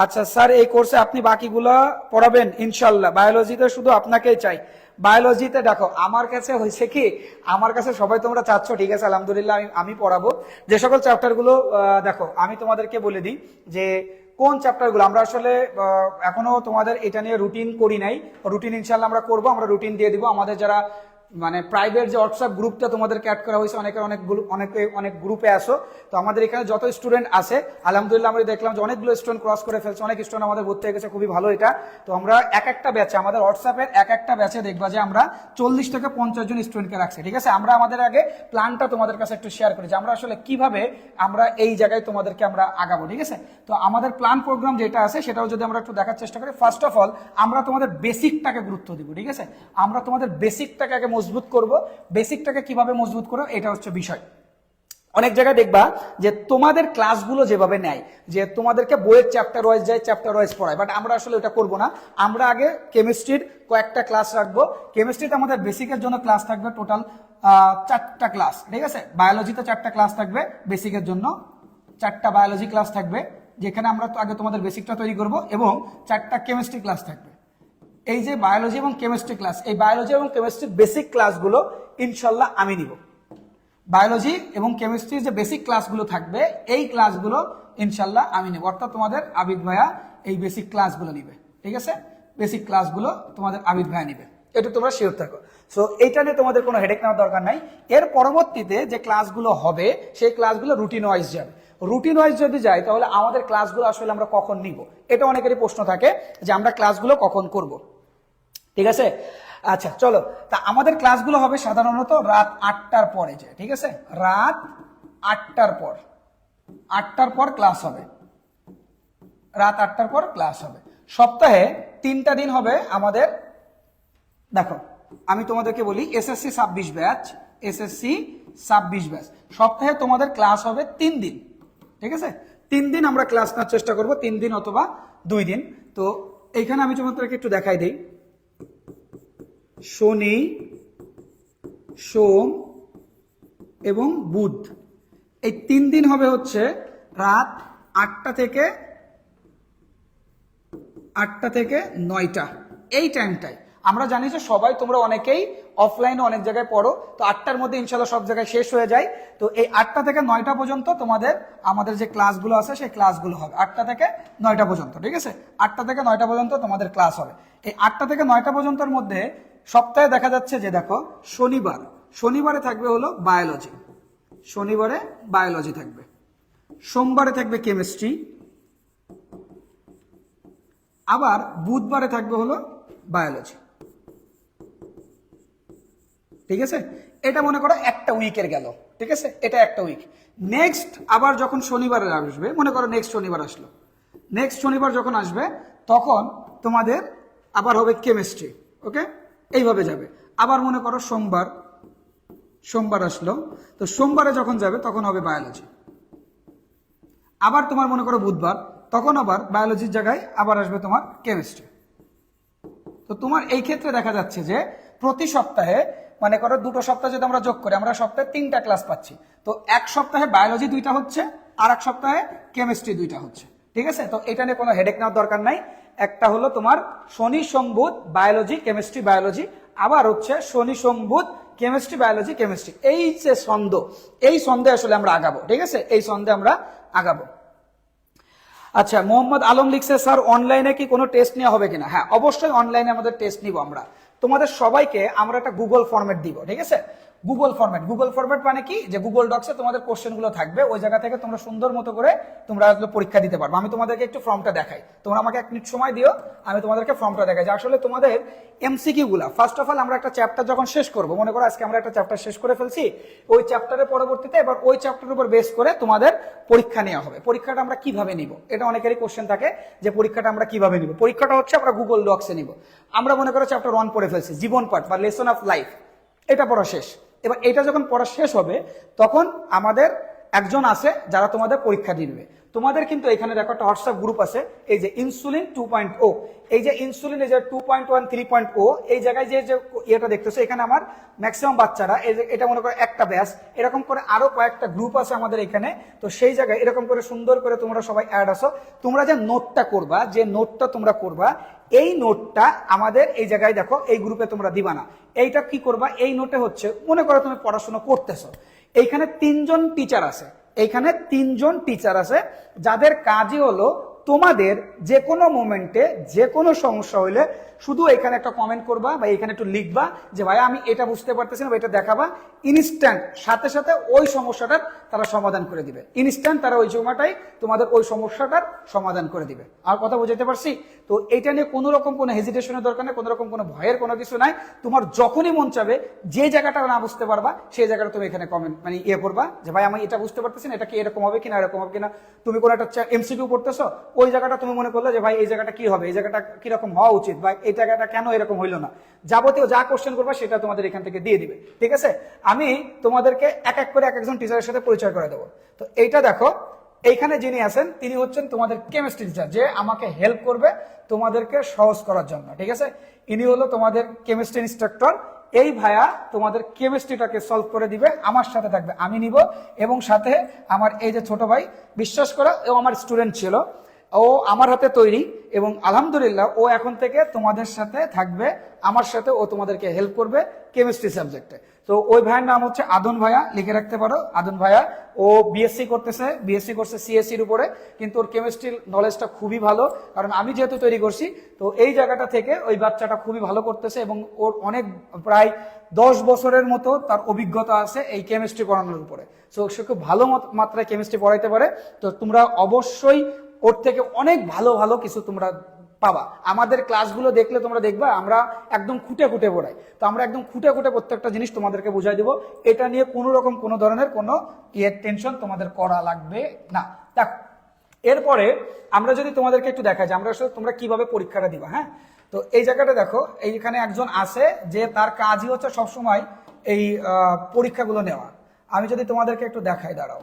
আচ্ছা স্যার, এই কোর্সে আপনি বাকিগুলো পড়াবেন ইনশাল্লাহ। বায়োলজিতে শুধু আপনাকেই চাই। বায়োলজিতে দেখো আমার কাছে হয়েছে কি, আমার কাছে সবাই তোমরা চাচ্ছ, ঠিক আছে, আলহামদুলিল্লাহ আমি পড়াবো। যে সকল চ্যাপ্টারগুলো দেখো আমি তোমাদেরকে বলে দিই যে কোন চ্যাপ্টারগুলো আমরা আসলে এখনো তোমাদের এটা নিয়ে রুটিন করি নাই। রুটিন ইনশাল্লাহ আমরা করবো, আমরা রুটিন দিয়ে দিব। আমাদের যারা মানে প্রাইভেট যে হোয়াটসঅ্যাপ গ্রুপটা তোমাদেরকে অ্যাড করা হয়েছে, অনেক গ্রুপে আসো। তো আমাদের এখানে যত স্টুডেন্ট আছে আলহামদুলিল্লাহ আমরা দেখলাম যে অনেকগুলো স্টুডেন্ট ক্রস করে ফেলছে, অনেক স্টুডেন্ট আমাদের ভর্তি হয়ে গেছে, খুবই ভালো এটা। তো আমরা এক একটা ব্যাচে, আমাদের হোয়াটসঅ্যাপের এক একটা ব্যাচে দেখবা যে আমরা 40 থেকে 50 জন স্টুডেন্টকে রাখছি, ঠিক আছে। আমরা আমাদের আগে প্ল্যানটা তোমাদের কাছে একটু শেয়ার করি যে আমরা আসলে কিভাবে আমরা এই জায়গায় তোমাদেরকে আমরা আগাবো, ঠিক আছে। তো আমাদের প্ল্যান প্রোগ্রাম যেটা আছে সেটাও যদি আমরা একটু দেখার চেষ্টা করি, ফার্স্ট অফ অল আমরা তোমাদের বেসিকটাকে গুরুত্ব দিব, ঠিক আছে। আমরা তোমাদের বেসিকটাকে আগে মজবুত করব। বেসিকটাকে কিভাবে মজবুত করো এটা হচ্ছে বিষয়। অনেক জায়গায় দেখবা যে তোমাদের ক্লাসগুলো যেভাবে নেয় যে তোমাদেরকে বইয়ের চ্যাপ্টার ওয়াইজ যায়, চ্যাপ্টার ওয়াইজ পড়ায়, বাট আমরা আসলে ওটা করবো না। আমরা আগে কেমিস্ট্রির কয়েকটা ক্লাস রাখবো। কেমিস্ট্রিতে আমাদের বেসিকের জন্য ক্লাস থাকবে টোটাল 4টা ক্লাস, ঠিক আছে। বায়োলজিতে 4টা ক্লাস থাকবে, বেসিকের জন্য 4টা বায়োলজি ক্লাস থাকবে, যেখানে আমরা তো আগে তোমাদের বেসিকটা তৈরি করব, এবং 4টা কেমিস্ট্রি ক্লাস থাকবে। এই যে বায়োলজি এবং কেমিস্ট্রি ক্লাস, এই বায়োলজি এবং কেমিস্ট্রির বেসিক ক্লাসগুলো ইনশাল্লাহ আমি নিব। বায়োলজি এবং কেমিস্ট্রির যে বেসিক ক্লাসগুলো থাকবে এই ক্লাসগুলো ইনশাল্লাহ আমি নেব, অর্থাৎ তোমাদের আবিদ ভাইয়া এই বেসিক ক্লাসগুলো নিবে, ঠিক আছে। বেসিক ক্লাসগুলো তোমাদের আবিদ ভাইয়া নিবে, এটা তোমরা শিওর থাকো। সো এইটা নিয়ে তোমাদের কোনো হেডেক নেওয়ার দরকার নাই। এর পরবর্তীতে যে ক্লাসগুলো হবে সেই ক্লাসগুলো রুটিন ওয়াইজ যাবে। রুটিন ওয়াইজ যদি যায় তাহলে আমাদের ক্লাসগুলো আসলে আমরা কখন নিব, এটা অনেকেরই প্রশ্ন থাকে যে আমরা ক্লাসগুলো কখন করব, ঠিক আছে। আচ্ছা চলো, তা আমাদের ক্লাসগুলো হবে সাধারণত রাত 8টার পরে, যে ঠিক আছে, রাত 8টার পর, 8টার পর ক্লাস হবে, রাত 8টার পর ক্লাস হবে। সপ্তাহে 3টা দিন হবে আমাদের। দেখো আমি তোমাদেরকে বলি, এসএসসি 26 ব্যাচ, এসএসসি 26 ব্যাচ সপ্তাহে তোমাদের ক্লাস হবে 3 দিন, ঠিক আছে। 3 দিন আমরা ক্লাস নেওয়ার চেষ্টা করব, 3 দিন অথবা 2 দিন। তো এইখানে আমি তোমাদেরকে একটু দেখাই দিই, শনি, সোম এবং বুধ, এই 3 দিন হবে হচ্ছে রাত 8টা থেকে 9টা, এই টাইমটাই। আমরা জানি যে সবাই তোমরা অনেকেই অফলাইনে অনেক জায়গায় পড়ো, তো 8টার মধ্যে ইনশাল্লাহ সব জায়গায় শেষ হয়ে যায়। তো এই 8টা থেকে 9টা পর্যন্ত তোমাদের আমাদের যে ক্লাসগুলো আছে সেই ক্লাসগুলো হবে 8টা থেকে 9টা পর্যন্ত, ঠিক আছে। 8টা থেকে 9টা পর্যন্ত তোমাদের ক্লাস হবে। এই 8টা থেকে 9টা পর্যন্তর মধ্যে সপ্তাহে দেখা যাচ্ছে যে দেখো শনিবারে থাকবে হলো বায়োলজি, শনিবারে বায়োলজি থাকবে, সোমবারে থাকবে কেমিস্ট্রি, আবার বুধবারে থাকবে হলো বায়োলজি, ঠিক আছে। এটা মনে করো একটা উইকের গেল, ঠিক আছে, এটা একটা উইক। নেক্সট আবার যখন শনিবারে আসবে, মনে করো নেক্সট শনিবার আসলো, নেক্সট শনিবার যখন আসবে তখন তোমাদের আবার হবে কেমিস্ট্রি, ওকে, এইভাবে যাবে। আবার মনে করো সোমবার আসলো, তো সোমবারে যখন যাবে তখন হবে বায়োলজি। আবার তোমার মনে করো বুধবার, তখন আবার বায়োলজির জায়গায় আবার আসবে তোমার কেমিস্ট্রি। তো তোমার এই ক্ষেত্রে দেখা যাচ্ছে যে প্রতি সপ্তাহে মনে করো 2টো সপ্তাহ যদি আমরা যোগ করি, আমরা সপ্তাহে 3টা ক্লাস পাচ্ছি। তো এক সপ্তাহে বায়োলজি 2টা হচ্ছে, আর এক সপ্তাহে কেমিস্ট্রি 2টা হচ্ছে, ঠিক আছে। তো এটা নিয়ে কোনো হেডেক নেওয়ার দরকার নাই। একটা হলো তোমার শনি সোম বুধ বায়োলজি কেমিস্ট্রি বায়োলজি, আবার হচ্ছে শনি সোম বুধ কেমিস্ট্রি বায়োলজি কেমিস্ট্রি, এই যে ছন্দ, এই ছন্দে আসলে আমরা আগাবো, ঠিক আছে, এই ছন্দে আমরা আগাবো। আচ্ছা, মোহাম্মদ আলম লিখছে স্যার অনলাইনে কি কোনো টেস্ট নেওয়া হবে কিনা? হ্যাঁ, অবশ্যই অনলাইনে আমাদের টেস্ট নিব আমরা। তোমাদের সবাইকে আমরা একটা গুগল ফরম্যাট দিব, ঠিক আছে। গুগল ফরম্যাট মানে কি, যে গুগল ডক্সে তোমাদের কোশ্চেনগুলো থাকবে, ওই জায়গা থেকে তোমরা সুন্দর মতো করে তোমরা পরীক্ষা দিতে পারবে। আমি তোমাদেরকে একটু ফর্মটা দেখাই, তোমরা আমাকে 1 মিনিট সময় দিও, আমি তোমাদেরকে ফর্মটা দেখাই যে আসলে তোমাদের এমসিকিউ গুলা। ফার্স্ট অফ অল আমরা একটা চ্যাপ্টার যখন শেষ করবো, মনে করো আজকে আমরা একটা চ্যাপ্টার শেষ করে ফেলছি, ওই চ্যাপ্টারের পরবর্তীতে এবার ওই চ্যাপ্টারের উপর বেস করে তোমাদের পরীক্ষা নেওয়া হবে। পরীক্ষাটা আমরা কিভাবে নিব, এটা অনেকেরই কোশ্চেন থাকে যে পরীক্ষাটা আমরা কিভাবে নিব। পরীক্ষাটা হচ্ছে আমরা গুগল ডক্সে নিব। আমরা মনে করো চ্যাপ্টার 1 পড়ে ফেলছি, জীবন পাঠ বা লেসন অফ লাইফ, এটা পড়া শেষ। এবার এটা যখন পড়া শেষ হবে তখন আমাদের একজন আছে যারা তোমাদের পরীক্ষা দিবে। তোমাদের কিন্তু এখানে দেখো একটা হোয়াটসঅ্যাপ গ্রুপ আছে, এই যে ইনসুলিন 2.0, এই যে ইনসুলিন এই যে 2.1 3.0, এই জায়গায় যে ইয়েটা দেখতেছো, এখানে আমার ম্যাক্সিমাম বাচ্চারা এই যে এটা মনে করো একটা ব্যাচ, এরকম করে আরো কয়েকটা গ্রুপ আছে আমাদের এখানে। তো সেই জায়গায় এরকম করে সুন্দর করে তোমরা সবাই অ্যাড আসো। তোমরা যে নোটটা করবা, যে নোটটা তোমরা করবা, এই নোটটা আমাদের এই জায়গায় দেখো এই গ্রুপে তোমরা দিবা না। এইটা কি করবা, এই নোটে হচ্ছে মনে করো তুমি পড়াশোনা করতেছো, এইখানে 3 জন টিচার আছে, এইখানে 3 জন টিচার আছে যাদের কাজই হলো তোমাদের যে কোনো মোমেন্টে যে কোনো সমস্যা হইলে শুধু এখানে একটা কমেন্ট করবা বা এখানে একটু লিখবা যে ভাই আমি এটা বুঝতে পারতেছি না, এটা দেখাবা। ইনস্ট্যান্ট সাথে সাথে ওই সমস্যাটার তারা সমাধান করে দিবে। ইনস্ট্যান্ট তারা ওই সময়টাই তোমাদের ওই সমস্যাটার সমাধান করে দিবে। আর কথা বুঝাইতে পারছি? তো এটা নিয়ে কোনো রকম কোনো হেজিটেশনের দরকার নেই, কোনো রকম কোনো ভয়ের কোনো কিছু নাই। তোমার যখনই মন চাবে যে জায়গাটা না বুঝতে পারবা সেই জায়গাটা তুমি এখানে কমেন্ট মানে করবা যে ভাই আমি এটা বুঝতে পারতেছি না, এটা কি এরকম হবে কিনা এরকম হবে কিনা। তুমি কোনো একটা এমসিকিউ পড়তেছো, ওই জায়গাটা তুমি মনে করলে যে ভাই এই জায়গাটা কি হবে, এই জায়গাটা কিরকম হওয়া উচিত, বা এই জায়গাটা কেন এরকম হইলো না, যাবতীয় যা কোশ্চেন করবা সেটা তোমাদের এখান থেকে দিয়ে দিবে। ঠিক আছে, আমি তোমাদেরকে এক এক করে এক একজন টিচারের সাথে পরিচয় করে দেবো। তো এইটা দেখো, এইখানে যিনি আছেন তিনি হচ্ছেন তোমাদের কেমিস্ট্রি টিচার, যে আমাকে হেল্প করবে তোমাদেরকে সহজ করার জন্য। ঠিক আছে, ইনি হলো তোমাদের কেমিস্ট্রি ইনস্ট্রাক্টর। এই ভাইয়া তোমাদের কেমিস্ট্রিটাকে সলভ করে দিবে, আমার সাথে থাকবে, আমি নিব। এবং সাথে আমার এই যে ছোট ভাই, বিশ্বাস করো ও আমার স্টুডেন্ট ছিল, ও আমার হাতে তৈরি, এবং আলহামদুলিল্লাহ ও এখন থেকে তোমাদের সাথে থাকবে, আমার সাথে ও তোমাদেরকে হেল্প করবে কেমিস্ট্রি সাবজেক্টে। তো ওই ভাইয়ের নাম হচ্ছে আদন ভাইয়া, লিখে রাখতে পারো আদন ভাইয়া। ও বিএসসি করতেছে, বিএসসি করছে সিএসসির উপরে, কিন্তু ওর কেমিস্ট্রির নলেজটা খুবই ভালো, কারণ আমি যেহেতু তৈরি করছি। তো এই জায়গাটা থেকে ওই বাচ্চাটা খুবই ভালো করতেছে, এবং ওর অনেক প্রায় 10 বছরের মতো তার অভিজ্ঞতা আছে এই কেমিস্ট্রি পড়ানোর উপরে। সো সে খুব ভালো মাত্রায় কেমিস্ট্রি পড়াইতে পারে। তো তোমরা অবশ্যই ওর থেকে অনেক ভালো ভালো কিছু তোমরা পাবা। আমাদের ক্লাসগুলো দেখলে তোমরা দেখবা আমরা একদম খুঁটে খুঁটে পড়াই। তো আমরা একদম খুঁটে খুঁটে প্রত্যেকটা জিনিস তোমাদেরকে বুঝাই দেবো। এটা নিয়ে কোনো রকম কোনো ধরনের কোনো টেনশন তোমাদের করা লাগবে না। দেখো, এরপরে আমরা যদি তোমাদেরকে একটু দেখাই যে আমরা আসলে তোমরা কিভাবে পরীক্ষাটা দিবা। হ্যাঁ, তো এই জায়গাটা দেখো, এইখানে একজন আছে যে তার কাজই হচ্ছে সবসময় এই পরীক্ষাগুলো নেওয়া। আমি যদি তোমাদেরকে একটু দেখাই, দাঁড়াও।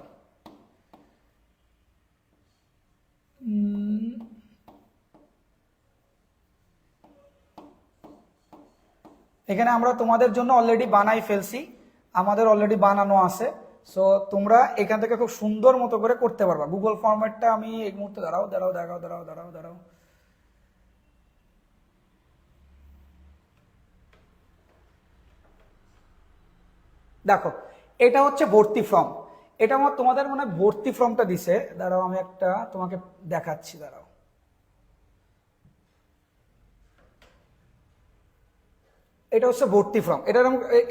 এখানে আমরা তোমাদের জন্য অলরেডি বানাই ফেলছি, আমাদের অলরেডি বানানো আছে। সো তোমরা এখান থেকে খুব সুন্দর মতো করে করতে পারবা। গুগল ফরম্যাটটা আমি এই মুহূর্তে দাঁড়াও দাঁড়াও দাঁড়াও দাঁড়াও দাঁড়াও দাঁড়াও দেখো, এটা হচ্ছে ভর্তি ফর্ম। এটা আমার তোমাদের মনে হয় ভর্তি ফর্মটা দিছে, দাঁড়াও আমি একটা তোমাকে দেখাচ্ছি, দাঁড়াও। এটা হচ্ছে ভর্তি ফর্ম,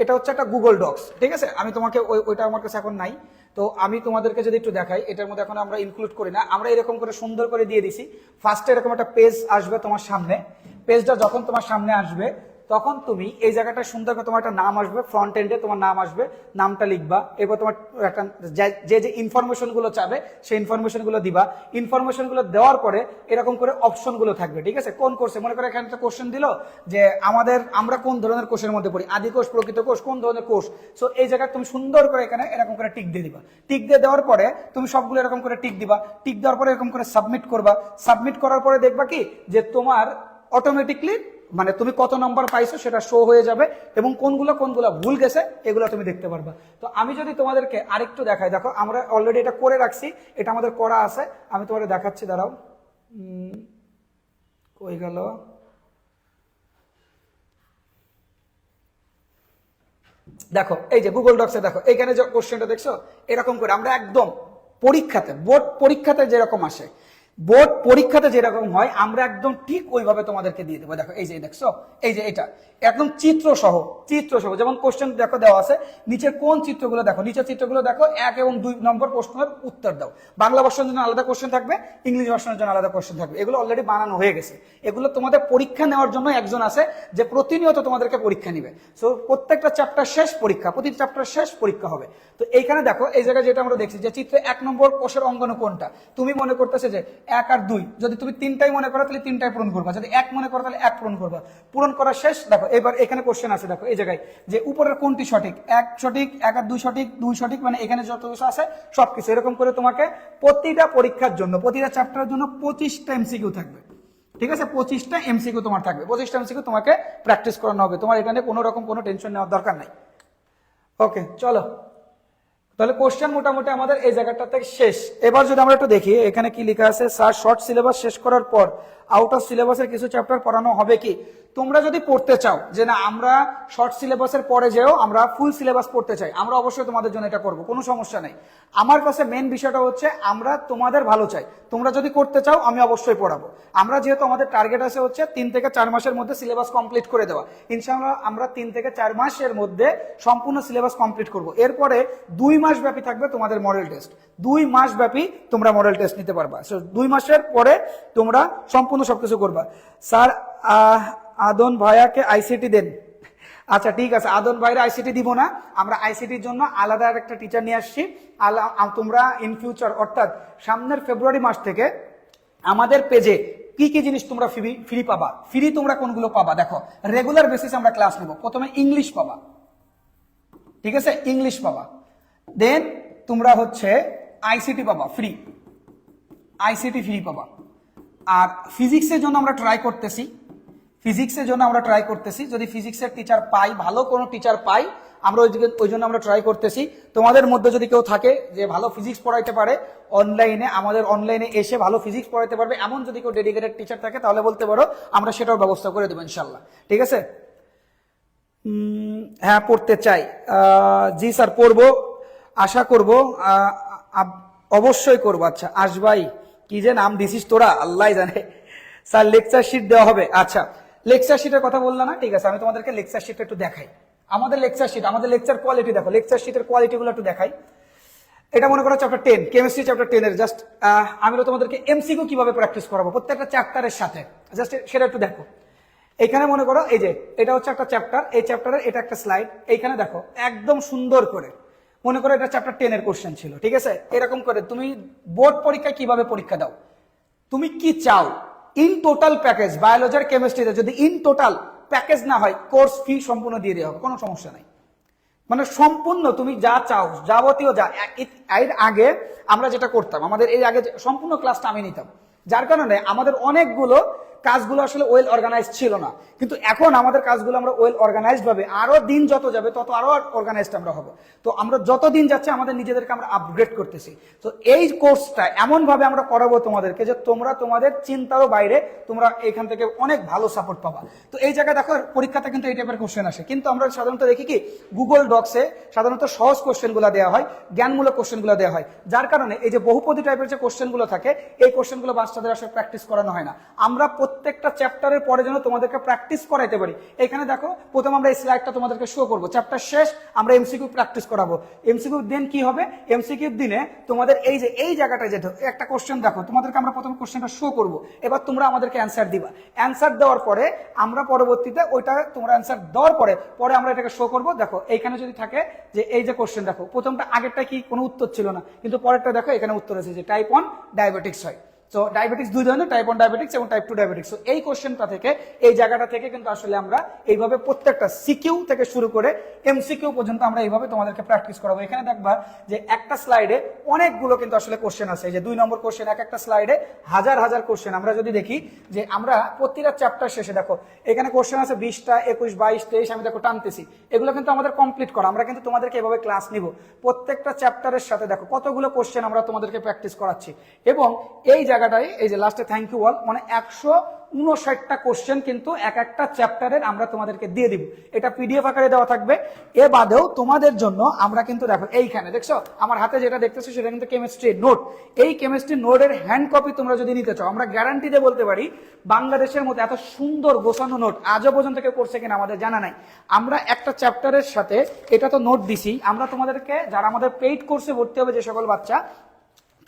এটা হচ্ছে একটা গুগল ডক্স। ঠিক আছে, আমি তোমাকে ওইটা আমার কাছে এখন নাই। তো আমি তোমাদেরকে যদি একটু দেখাই, এটার মধ্যে এখন আমরা ইনক্লুড করি না, আমরা এরকম করে সুন্দর করে দিয়ে দিছি। ফার্স্টে এরকম একটা পেজ আসবে তোমার সামনে। পেজটা যখন তোমার সামনে আসবে তখন তুমি এই জায়গাটা সুন্দর করে তোমার একটা নাম আসবে, ফ্রন্ট এন্ডে তোমার নাম আসবে, নামটা লিখবা। এরপর তোমার একটা যে যে ইনফরমেশনগুলো চাবে সেই ইনফরমেশনগুলো দিবা। ইনফরমেশনগুলো দেওয়ার পরে এরকম করে অপশনগুলো থাকবে। ঠিক আছে, কোন কোর্সে, মনে করো এখানে একটা কোশ্চেন দিল যে আমরা কোন ধরনের কোর্সের মধ্যে পড়ি, আদি কোর্স, প্রকৃত কোর্স, কোন ধরনের কোর্স। সো এই জায়গায় তুমি সুন্দর করে এখানে এরকম করে টিক দিয়ে দিবা। টিক দিয়ে দেওয়ার পরে তুমি সবগুলো এরকম করে টিক দিবা। টিক দেওয়ার পরে এরকম করে সাবমিট করবা। সাবমিট করার পরে দেখবা কি যে তোমার অটোমেটিকলি মানে তুমি কত নম্বর পাইছো সেটা শো হয়ে যাবে, এবং কোনগুলো কোনগুলো ভুল গেছে এগুলো তুমি দেখতে পারবা। তো আমি যদি তোমাদেরকে আরেকটু দেখাই, দেখো আমরা অলরেডি এটা করে রাখছি, এটা আমাদের করা আছে। আমি তোমাদের দেখাচ্ছি, দাঁড়াও। কই গেল? দেখো এই যে গুগল ডক্সে দেখো, এখানে যে কোশ্চেনটা দেখছো, এরকম করে আমরা একদম পরীক্ষাতে, বোর্ড পরীক্ষাতে যেরকম আসে, বোর্ড পরীক্ষাতে যেরকম হয়, আমরা একদম ঠিক ওইভাবে তোমাদেরকে দিয়ে দেবো। দেখো এই যে দেখছো, এই যে এটা একদম চিত্র সহ যেমন কোশ্চেন দেখো দেওয়া আছে, নিচের কোন চিত্রগুলো দেখো, নিচের চিত্রগুলো দেখো, 1 এবং 2 নম্বর প্রশ্নের উত্তর দাও। বাংলা ভার্সনের জন্য আলাদা কোশ্চেন থাকবে, ইংলিশ ভার্সনের জন্য আলাদা কোশ্চেন থাকবে। এগুলো অলরেডি বানানো হয়ে গেছে। এগুলো তোমাদের পরীক্ষা নেওয়ার জন্য একজন আছে যে প্রতিনিয়ত তোমাদেরকে পরীক্ষা নিবে। সো প্রত্যেকটা চ্যাপ্টার শেষ পরীক্ষা, প্রতিটি চ্যাপ্টার শেষ পরীক্ষা হবে। তো এইখানে দেখো এই জায়গায় যেটা আমরা দেখছি যে চিত্রে 1 নম্বর কোষের অঙ্গন কোনটা, তুমি মনে করতেছে যে 1 আর 2, যদি তুমি 3টাই মনে করো তাহলে 3টাই পূরণ করবা, যদি 1 মনে করো তাহলে 1 পূরণ করবা। পূরণ করা শেষ। দেখো এবার এখানে কোশ্চেন আছে, দেখো এই জায়গায় যে উপরের কোনটি সঠিক, 1 সঠিক, 1 আর 2 সঠিক, 2 সঠিক, মানে এখানে যত কিছু আছে সবকিছু। এরকম করে তোমাকে প্রতিটা পরীক্ষার জন্য, প্রতিটা চ্যাপ্টারের জন্য 25টা এমসিকিউ থাকবে। ঠিক আছে, 25টা এমসিকিউ তোমার থাকবে, 25টা এমসিকিউ তোমাকে প্র্যাকটিস করানো হবে। তোমার এখানে কোনো রকম কোনো টেনশন নেওয়ার দরকার নাই। ওকে, চলো তাহলে কোশ্চেন মোটামুটি আমাদের এই জায়গাটা থেকে শেষ। এবার যদি আমরা একটু দেখি এখানে কি লেখা আছে, স্যার শর্ট সিলেবাস শেষ করার পর আউট অফ সিলেবাসের কিছু চ্যাপ্টার পড়ানো হবে কি? তোমরা যদি পড়তে চাও যে না আমরা শর্ট সিলেবাসের পরে যেও আমরা ফুল সিলেবাস পড়তে চাই, আমরা অবশ্যই তোমাদের জন্য এটা করবো, কোনো সমস্যা নেই। আমার কাছে মেন বিষয়টা হচ্ছে আমরা তোমাদের ভালো চাই। তোমরা যদি করতে চাও আমি অবশ্যই পড়াবো। আমরা যেহেতু আমাদের টার্গেট আছে হচ্ছে 3 থেকে 4 মাসের মধ্যে সিলেবাস কমপ্লিট করে দেওয়া, ইনশাআল্লাহ আমরা 3 থেকে 4 মাসের মধ্যে সম্পূর্ণ সিলেবাস কমপ্লিট করব। এরপরে 2 মাস ব্যাপী থাকবে তোমাদের মডেল টেস্ট, 2 মাস ব্যাপী তোমরা মডেল টেস্ট নিতে পারবা। 2 মাসের পরে তোমরা সম্পূর্ণ সবকিছু করবা। স্যার আদন ভাইয়াকে আইসিটি দেন। আচ্ছা ঠিক আছে, আদন ভাইরা আইসিটি দিব না, আমরা আইসিটির জন্য আলাদা একটা টিচার নিয়ে আসছি। তোমরা ইন ফিউচার অর্থাৎ সামনের ফেব্রুয়ারি মাস থেকে আমাদের পেজে কি কি জিনিস তোমরা ফ্রি পাবা। ফ্রি তোমরা কোনগুলো পাবা দেখো, রেগুলার বেসিস আমরা ক্লাস নেব। প্রথমে ইংলিশ পাবা, ঠিক আছে, ইংলিশ পাবা। দেন তোমরা হচ্ছে আইসিটি পাবা ফ্রি, আইসিটি ফ্রি পাবা। আর ফিজিক্সের জন্য আমরা ট্রাই করতেছি, যদি ফিজিক্সের টিচার পাই, ভালো কোনো টিচার পাই, আমরা ওই জন্য আমরা ট্রাই করতেছি। তোমাদের মধ্যে যদি কেউ থাকে যে ভালো ফিজিক্স পড়াইতে পারে, অনলাইনে আমাদের অনলাইনে এসে ভালো ফিজিক্স পড়াইতে পারবে, এমন যদি কেউ ডেডিকেটেড টিচার থাকে তাহলে বলতে পারো, আমরা সেটাও ব্যবস্থা করে দেবো ইনশাল্লাহ, ঠিক আছে। হ্যাঁ পড়তে চাই, জি স্যার পড়বো, আশা করবো, অবশ্যই করবো। আচ্ছা আশভাই, কি যে নাম দিছিস তোরা আল্লাহ জানে। স্যার লেকচার শিট দেওয়া হবে, আচ্ছা লেকচার শিটের কথা বললাম না, ঠিক আছে আমি তোমাদেরকে লেকচার শিটটা একটু দেখাই। আমাদের লেকচার শিট, আমাদের লেকচার কোয়ালিটি দেখো, লেকচার শিটের কোয়ালিটি গুলো একটু দেখাই। এটা মনে করো চ্যাপ্টার 10, কেমিস্ট্রি চ্যাপ্টার 10 এর জাস্ট আমি তোমাদেরকে এমসিকিউ কিভাবে প্র্যাকটিস করাবো প্রত্যেকটা চ্যাপ্টারের সাথে, জাস্ট সেটা একটু দেখো। এখানে মনে করো এই যে এটা হচ্ছে একটা চ্যাপ্টার, এই চ্যাপ্টারের এটা একটা স্লাইড, এইখানে দেখো একদম সুন্দর করে মনে করো এটা চ্যাপ্টার 10 এর কোশ্চেন ছিল, ঠিক আছে। এরকম করে তুমি বোর্ড পরীক্ষায় কিভাবে পরীক্ষা দাও, তুমি কি চাও ইন টোটাল প্যাকেজ, বায়োলজি আর কেমিস্ট্রিতে যদি ইন টোটাল প্যাকেজ না হয় কোর্স ফি সম্পূর্ণ দিয়ে দেওয়া হবে, কোনো সমস্যা নাই। মানে সম্পূর্ণ তুমি যা চাও যাবতীয় যা, এর আগে আমরা যেটা করতাম, আমাদের এই আগে সম্পূর্ণ ক্লাসটা আমি নিতাম, যার কারণে আমাদের অনেকগুলো কাজগুলো আসলে ওয়েল অর্গানাইজ ছিল না। কিন্তু এখন আমাদের কাজগুলো আমরা ওয়েল অর্গানাইজড ভাবে, আরো দিন যত যাবে তত আরো অর্গানাইজড আমরা হব। তো আমরা যত দিন যাচ্ছে আমাদের নিজেদেরকে আমরা আপগ্রেড করতেছি। তো এই কোর্সটা এমন ভাবে আমরা করাবো তোমাদেরকে যে তোমরা তোমাদের চিন্তারও বাইরে তোমরা এখান থেকে অনেক ভালো সাপোর্ট পাবা। তো এই জায়গায় দেখো পরীক্ষাতে কিন্তু এই টাইপের কোশ্চেন আসে, কিন্তু আমরা সাধারণত দেখি কি গুগল ডক্সে সাধারণত সহজ কোশ্চেন গুলো দেওয়া হয়, জ্ঞানমূলক কোশ্চেন গুলো দেওয়া হয়, যার কারণে এই যে বহুপদী টাইপের যে কোশ্চেন গুলো থাকে এই কোশ্চেন গুলো বাচ্চাদের আসলে প্র্যাকটিস করানো হয় না। আমরা প্রত্যেকটা চ্যাপ্টারের পরে যেন তোমাদেরকে প্র্যাকটিস করাইতে পারি। এখানে দেখো প্রথম আমরা এই স্লাইডটা তোমাদেরকে শো করব, চ্যাপ্টার শেষ আমরা এমসিকিউ প্র্যাকটিস করাবো। এমসিকিউ দিন কি হবে, এমসিকিউ দিনে তোমাদের এই যে এই জায়গাটায় যেটা একটা কোশ্চেন দেখো, তোমাদেরকে আমরা প্রথম কোশ্চেনটা শো করব, এবার তোমরা আমাদেরকে অ্যান্সার দিবা। অ্যান্সার দেওয়ার পরে আমরা পরবর্তীতে ওইটা তোমরা অ্যান্সার দেওয়ার পরে আমরা এটাকে শো করব। দেখো এইখানে যদি থাকে যে এই যে কোশ্চেন দেখো, প্রথমটা আগেরটা কি কোনো উত্তর ছিল না, কিন্তু পরেরটা দেখো এখানে উত্তর আছে যে টাইপ 1 ডায়াবেটিক্স হয়। সো ডায়াবেটিক্স দুই ধরনের, টাইপ 1 ডায়াবেটিক্স এবং টাইপ 2 ডায়াবেটিক্স। সো এই কোশ্চেনটা থেকে এই জায়গাটা থেকে কিন্তু আসলে আমরা এইভাবে প্রত্যেকটা সিকিউ থেকে শুরু করে এমসিকিউ পর্যন্ত আমরা এইভাবে তোমাদেরকে প্র্যাকটিস করাবো। এখানে দেখবা যে একটা স্লাইডে অনেকগুলো কিন্তু আসলে কোশ্চেন আছে, যে 2 নম্বর কোশ্চেন, একটা স্লাইডে হাজার হাজার কোশ্চেন। আমরা যদি দেখি যে আমরা প্রতিটা চ্যাপ্টার শেষে দেখো এখানে কোশ্চেন আছে 20টা, 21, 22, 23, আমি দেখো টানতেছি, এগুলো কিন্তু আমাদের কমপ্লিট করা। আমরা কিন্তু তোমাদেরকে এভাবে ক্লাস নিব প্রত্যেকটা চ্যাপ্টারের সাথে। দেখো কতগুলো কোশ্চেন আমরা তোমাদেরকে প্র্যাকটিস করাচ্ছি। এবং এই জায়গাটায় এই যে লাস্টে থ্যাংক ইউ অল, মানে 159টা কোশ্চেন কিন্তু এক একটা চ্যাপ্টারের আমরা তোমাদেরকে দিয়ে দিব। এটা পিডিএফ আকারে দেওয়া থাকবে। এ বাদেও তোমাদের জন্য আমরা কিন্তু দেখো এইখানে দেখছো আমার হাতে যেটা দেখতেছো সেটা কিন্তু কেমিস্ট্রি নোট। এই কেমিস্ট্রি নোটের হ্যান্ড কপি তোমরা যদি নিতে চাও, আমরা গ্যারান্টি দিয়ে বলতে পারি বাংলাদেশের মধ্যে এত সুন্দর গোছানো নোট আজও পর্যন্ত কেউ করছে কিনা আমাদের জানা নাই। আমরা একটা চ্যাপ্টারের সাথে এটা তো নোট দিছি, আমরা তোমাদেরকে যারা আমাদের পেইড কোর্সে ভর্তি হবে যে সকল বাচ্চা,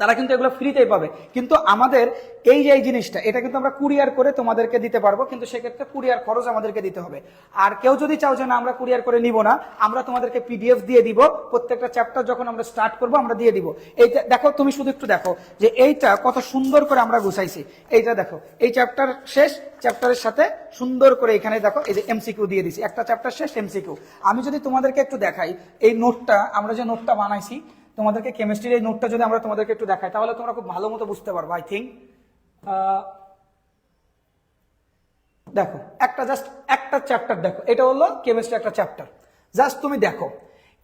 তারা কিন্তু এগুলো ফ্রিতেই পাবে। কিন্তু আমাদের এই যে এই জিনিসটা এটা কিন্তু আমরা কুরিয়ার করে তোমাদেরকে দিতে পারবো, কিন্তু সেক্ষেত্রে কুরিয়ার খরচ আমাদেরকে দিতে হবে। আর কেউ যদি চাও যে না আমরা কুরিয়ার করে নিব না, আমরা তোমাদেরকে পিডিএফ দিয়ে দিব, প্রত্যেকটা চ্যাপ্টার যখন আমরা স্টার্ট করবো আমরা দিয়ে দিব। এইটা দেখো, তুমি শুধু একটু দেখো যে এইটা কত সুন্দর করে আমরা গুছাইছি। এইটা দেখো, এই চ্যাপ্টার শেষ, চ্যাপ্টারের সাথে সুন্দর করে এখানে দেখো এই যে এমসিকিউ দিয়ে দিছি, একটা চ্যাপ্টার শেষ এমসিকিউ। আমি যদি তোমাদেরকে একটু দেখাই এই নোটটা, আমরা যে নোটটা বানাইছি তোমাদেরকে কেমিস্ট্রির এই নোটটা যদি আমরা তোমাদেরকে একটু দেখাই তাহলে তোমরা খুব ভালো মতো বুঝতে পারবো আই থিঙ্ক। দেখো একটা জাস্ট একটা চ্যাপ্টার দেখো, এটা হলো কেমিস্ট্রি একটা চ্যাপ্টার, জাস্ট তুমি দেখো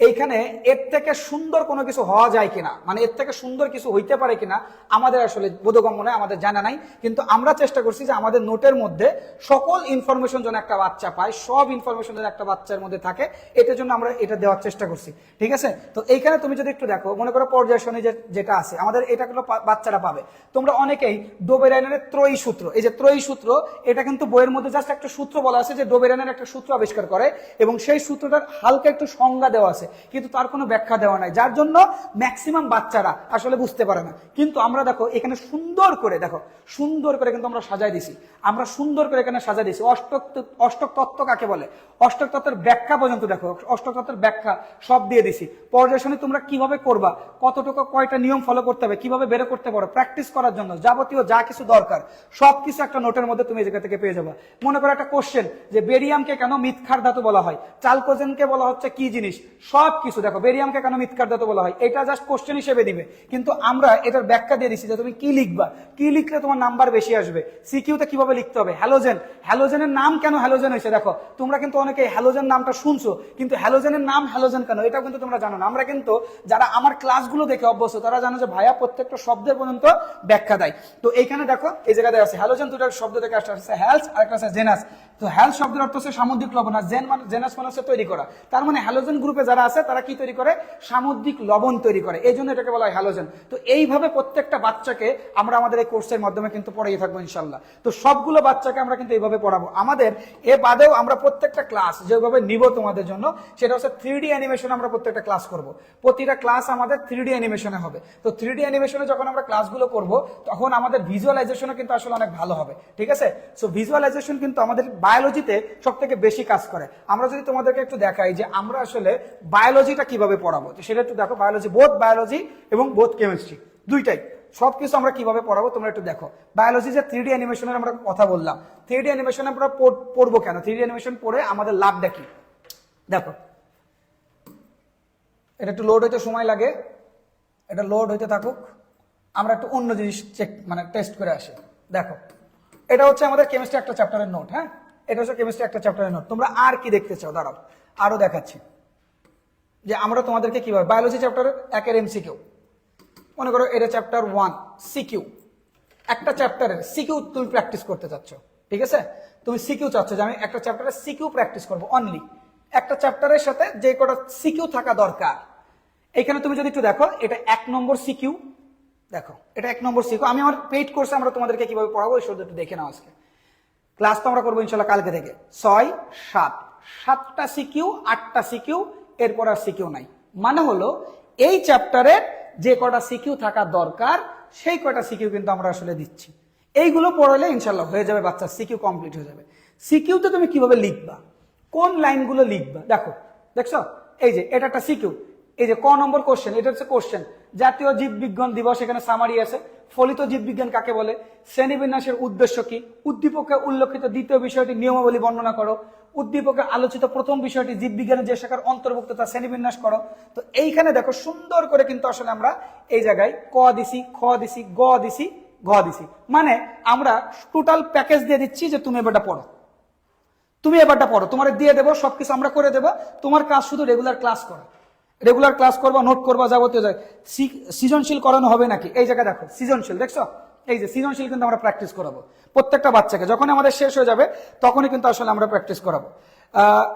এইখানে এর থেকে সুন্দর কোনো কিছু হওয়া যায় কিনা, মানে এর থেকে সুন্দর কিছু হইতে পারে কিনা আমাদের আসলে বোধগম্য নয়, আমাদের জানা নাই। কিন্তু আমরা চেষ্টা করছি যে আমাদের নোটের মধ্যে সকল ইনফরমেশন যেন একটা বাচ্চা পায়, সব ইনফরমেশন যেন একটা বাচ্চার মধ্যে থাকে, এটার জন্য আমরা এটা দেওয়ার চেষ্টা করছি। ঠিক আছে, তো এইখানে তুমি যদি একটু দেখো, মনে করো পর্যায় সারণী যেটা আছে আমাদের, এটা কিন্তু বাচ্চারা পাবে। তোমরা অনেকেই ডোবেরাইনের ত্রয়ী সূত্র, এই যে ত্রয়ী সূত্র, এটা কিন্তু বইয়ের মধ্যে জাস্ট একটা সূত্র বলা আছে যে ডোবেরাইনের একটা সূত্র আবিষ্কার করে, এবং সেই সূত্রটার হালকা একটু সংজ্ঞা দেওয়া আছে, কিন্তু তার কোনো ব্যাখ্যা দেওয়া নাই, যার জন্য ম্যাক্সিমাম বাচ্চারা আসলে বুঝতে পারে না। কিন্তু আমরা দেখো এখানে সুন্দর করে, দেখো সুন্দর করে কিন্তু আমরা সাজাই দিছি, আমরা সুন্দর করে এখানে সাজাই দিছি। অষ্টক তত্ত্ব কাকে বলে, অষ্টক তত্ত্বের ব্যাখ্যা পর্যন্ত দেখো, অষ্টক তত্ত্বের ব্যাখ্যা সব দিয়ে দিছি। পর্যায় সারণী তোমরা কিভাবে করবা, কতটুকু কয়টা নিয়ম ফলো করতে হবে, কিভাবে বের করতে পারো, প্র্যাকটিস করার জন্য যাবতীয় যা কিছু দরকার সবকিছু একটা নোটের মধ্যে তুমি এই জায়গা থেকে পেয়ে যাবা। মনে করো একটা কোশ্চেন যে বেরিয়ামকে কেন মিথ্যার ধাতু বলা হয়, চালকোজেনকে বলা হচ্ছে কি জিনিস, সবকিছু দেখো, বেরিয়ামকে কেন মিথ্যার ধাতু বলা হয়, এটা জাস্ট কোশ্চেন হিসেবে দিবে, কিন্তু আমরা এটার ব্যাখ্যা দিয়ে দিচ্ছি যে তুমি কি লিখবা, কি লিখলে তোমার নাম্বার বেশি আসবে। সিকিউতে কিভাবে লিখতে হবে, হ্যালোজেন, হ্যালোজেনের নাম কেন হ্যালোজেন হয়েছে, দেখো তোমরা কিন্তু অনেকে হ্যালোজেন নামটা শুনছো, কিন্তু হ্যালোজেনের নাম হ্যালোজেন কেন এটাও কিন্তু তোমরা জানো না। আমরা কিন্তু যারা আমার ক্লাসগুলো দেখে অভ্যস্ত তারা জানো যে ভাইয়া প্রত্যেকটা শব্দের পর্যন্ত ব্যাখ্যা দেয়। তো এইখানে দেখো এই জায়গায় আছে হ্যালোজেন, দুটার শব্দ থেকে আসছে হ্যালস আর একটা আছে জেনাস। তো হ্যালস শব্দের অর্থ হচ্ছে সামুদ্রিক লবণ, আর জেনাস মানে হচ্ছে তৈরি করা। তার মানে হ্যালোজেন গ্রুপে যারা আছে তারা কি তৈরি করে, সামুদ্রিক লবণ তৈরি করে, এই জন্য এটাকে বলা হয় হ্যালোজেন। তো এইভাবে প্রত্যেকটা বাচ্চাকে আমরা আমাদের এই কোর্সের মাধ্যমে কিন্তু পড়াইয়ে থাকবো ইনশাল্লাহ। তো সবগুলো বাচ্চাকে আমরা কিন্তু এইভাবে পড়াবো। আমাদের এ বাদেও আমরা প্রত্যেকটা ক্লাস যেভাবে নিব তোমাদের জন্য, সেটা হচ্ছে 3D অ্যানিমেশন। আমরা প্রত্যেকটা ক্লাস করব, প্রতিটা ক্লাস আমাদের 3D অ্যানিমেশনে হবে। তো 3D অ্যানিমেশনে যখন আমরা ক্লাসগুলো করব তখন আমাদের ভিজুয়ালাইজেশনও কিন্তু আসলে অনেক ভালো হবে। ঠিক আছে, সো ভিজুয়ালাইজেশন কিন্তু আমাদের বায়োলজিতে সব থেকে বেশি কাজ করে। আমরা যদি তোমাদেরকে একটু দেখাই যে আমরা আসলে বায়োলজিটা কিভাবে পড়াবো, তো সেটা একটু দেখো। বায়োলজি এবং বোথ কেমিস্ট্রি দুইটাই, সবকিছু আমরা কিভাবে পড়াবো তোমরা একটু দেখো। বায়োলজি যে 3D অ্যানিমেশনের আমরা কথা বললাম, 3D অ্যানিমেশন আমরা পড়বো কেন, 3D অ্যানিমেশন পড়ে আমাদের লাভটা কি দেখো। এটা একটু লোড হইতে সময় লাগে, এটা লোড হইতে থাকুক, আমরা একটু অন্য জিনিস টেস্ট করে আসি। দেখো এটা হচ্ছে আমাদের কেমিস্ট্রি একটা চ্যাপ্টারের নোট। হ্যাঁ, এটা হচ্ছে কেমিস্ট্রি একটা চ্যাপ্টারের নোট। তোমরা আর কি দেখতে চাও, দাঁড়াও আরো দেখাচ্ছি যে আমরা তোমাদেরকে কিভাবে বায়োলজি চ্যাপ্টারের একের এমসিকিউ, মনে করো এটা চ্যাপ্টার 1 সিকিউ, একটা চ্যাপ্টারের সিকিউ তুমি প্র্যাকটিস করতে চাচ্ছ। ঠিক আছে, তুমি সিকিউ চাচ্ছ যে আমি একটা চ্যাপ্টারের সিকিউ প্র্যাকটিস করবো, অনলি একটা চ্যাপ্টারের সাথে যে কটা সিকিউ থাকা দরকার। এখানে তুমি যদি একটু দেখো, এটা 1 নম্বর সিকিউ, দেখো এটা 1 নম্বর সিকিউ। আমি আমার পেইড কোর্সে আমরা তোমাদেরকে কিভাবে পড়াবো এই শুধু একটু দেখে নাও। আজকে ক্লাস তো আমরা করবো ইনশাল্লাহ কালকে থেকে 6, 7, 7টা সিকিউ, 8টা সিকিউ, এরপর আর সিকিউ নাই। মানে হলো এই চ্যাপ্টারের যে কটা সিকিউ থাকা দরকার সেই কটা সিকিউ কিন্তু আমরা আসলে দিচ্ছি। এইগুলো পড়ালে ইনশাল্লাহ হয়ে যাবে, বাচ্চার সিকিউ কমপ্লিট হয়ে যাবে। সিকিউতে তুমি কিভাবে লিখবা, কোন লাইনগুলো লিখবা, দেখো দেখছো এই যে এটা একটা সিকিউ, এই যে ক নম্বর কোশ্চেন, এটা হচ্ছে কোশ্চেন। জাতীয় জীববিজ্ঞান দিবস, এখানে সামারি আছে। ফলিত জীববিজ্ঞান কাকে বলে, শ্রেণীবিন্যাসের উদ্দেশ্য কি, উদ্দীপকে উল্লেখিত দ্বিতীয় বিষয়টি নিয়মাবলী বর্ণনা করো, উদ্দীপকে আলোচিত প্রথম বিষয়টি জীববিজ্ঞানের যে শাখার অন্তর্ভুক্ত তা শ্রেণীবিন্যাস করো। তো এইখানে দেখো সুন্দর করে কিন্তু আসলে আমরা এই জায়গায় ক দিছি, খ দিছি, গ দিছি, ঘ দিছি, মানে আমরা টোটাল প্যাকেজ দিয়ে দিচ্ছি যে তুমি এবারটা পড়ো, তুমি এবারটা পড়ো, তোমার দিয়ে দেবো, সবকিছু আমরা করে দেবো। তোমার কাজ শুধু রেগুলার ক্লাস করা, রেগুলার ক্লাস করবা, নোট করবা, যাবতীয় যায়। সৃজনশীল করানো হবে নাকি, এই জায়গায় দেখো সৃজনশীল, দেখছো এই যে সৃজনশীল কিন্তু আমরা প্র্যাকটিস করাবো প্রত্যেকটা বাচ্চাকে। যখন আমাদের শেষ হয়ে যাবে তখনই কিন্তু আসলে আমরা প্র্যাকটিস করাবো।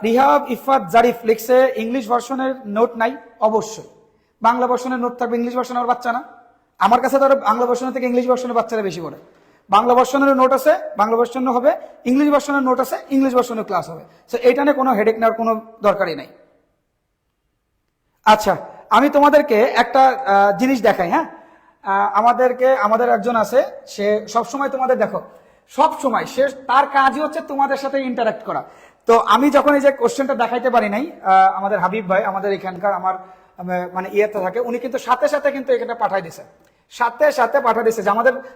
রিহাব ইফাত জারিফ লিখছে ইংলিশ ভার্সনের নোট নাই, অবশ্যই বাংলা ভার্সনের নোট থাকবে। ইংলিশ ভার্সন আর বাচ্চা না, আমার কাছে ধরো বাংলা ভার্সনের থেকে ইংলিশ ভার্সনের বাচ্চারা বেশি পড়ে। বাংলা ভার্সনের নোট আছে, বাংলা ভার্সন হবে, ইংলিশ ভার্সনের নোট আছে, ইংলিশ ভার্সনের ক্লাস হবে। সো এইটা নিয়ে কোনো হেডেক নেওয়ার কোনো দরকারই নাই। আচ্ছা, আমি তোমাদেরকে একটা জিনিস দেখাই। হ্যাঁ, আমাদের একজন আছে, সে সবসময় তোমাদের দেখো, সবসময় সে তার কাজই হচ্ছে তোমাদের সাথে ইন্টারাক্ট করা। তো আমি যখন এই যে কোশ্চেনটা দেখাইতে পারি নাই, আমাদের হাবিব ভাই আমাদের এখানকার আমার ইয়েতে থাকে, উনি কিন্তু সাথে সাথে কিন্তু এখানে পাঠাই দিছে, সাথে সাথে পাঠা দিচ্ছে যে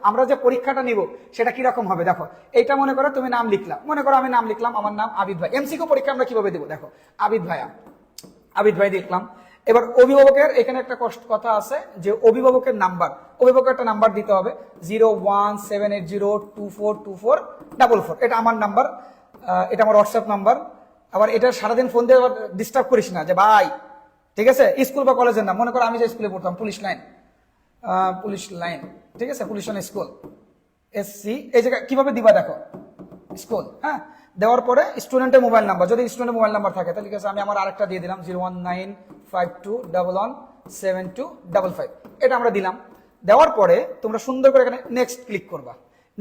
আমরা যে পরীক্ষাটা নিব সেটা কিরকম হবে। দেখো এইটা মনে করো তুমি নাম লিখলাম, মনে করো আমি নাম লিখলাম, আমার নাম আবিদ ভাই। এমসিকিউ পরীক্ষা আমরা কিভাবে দেবো, দেখো আবিদ ভাই লিখলাম। এবার অভিভাবকের এখানে একটা কথা আছে যে অভিভাবকের নাম্বার, অভিভাবকের একটা নাম্বার দিতে হবে 01780242444, এটা আমার নাম্বার, এটা আমার হোয়াটসঅ্যাপ নাম্বার। আবার এটা সারাদিন ফোন দিয়ে ডিস্টার্ব করিস না যে ভাই ঠিক আছে, স্কুল বা কলেজের নাম। মনে করো আমি যে স্কুলে পড়তাম পুলিশ লাইন, পুলিশ লাইন, ঠিক আছে, পুলিশ লাইন স্কুল, SC। এই জায়গায় কিভাবে দিবা দেখো, স্কুল, হ্যাঁ, দেওয়ার পরে স্টুডেন্টের মোবাইল নাম্বার, যদি স্টুডেন্টের মোবাইল নাম্বার থাকে তাহলে ঠিক আছে, আমি আমার আরেকটা দিয়ে দিলাম 01952117255, এটা আমরা দিলাম। দেওয়ার পরে তোমরা সুন্দর করে এখানে নেক্সট ক্লিক করবা।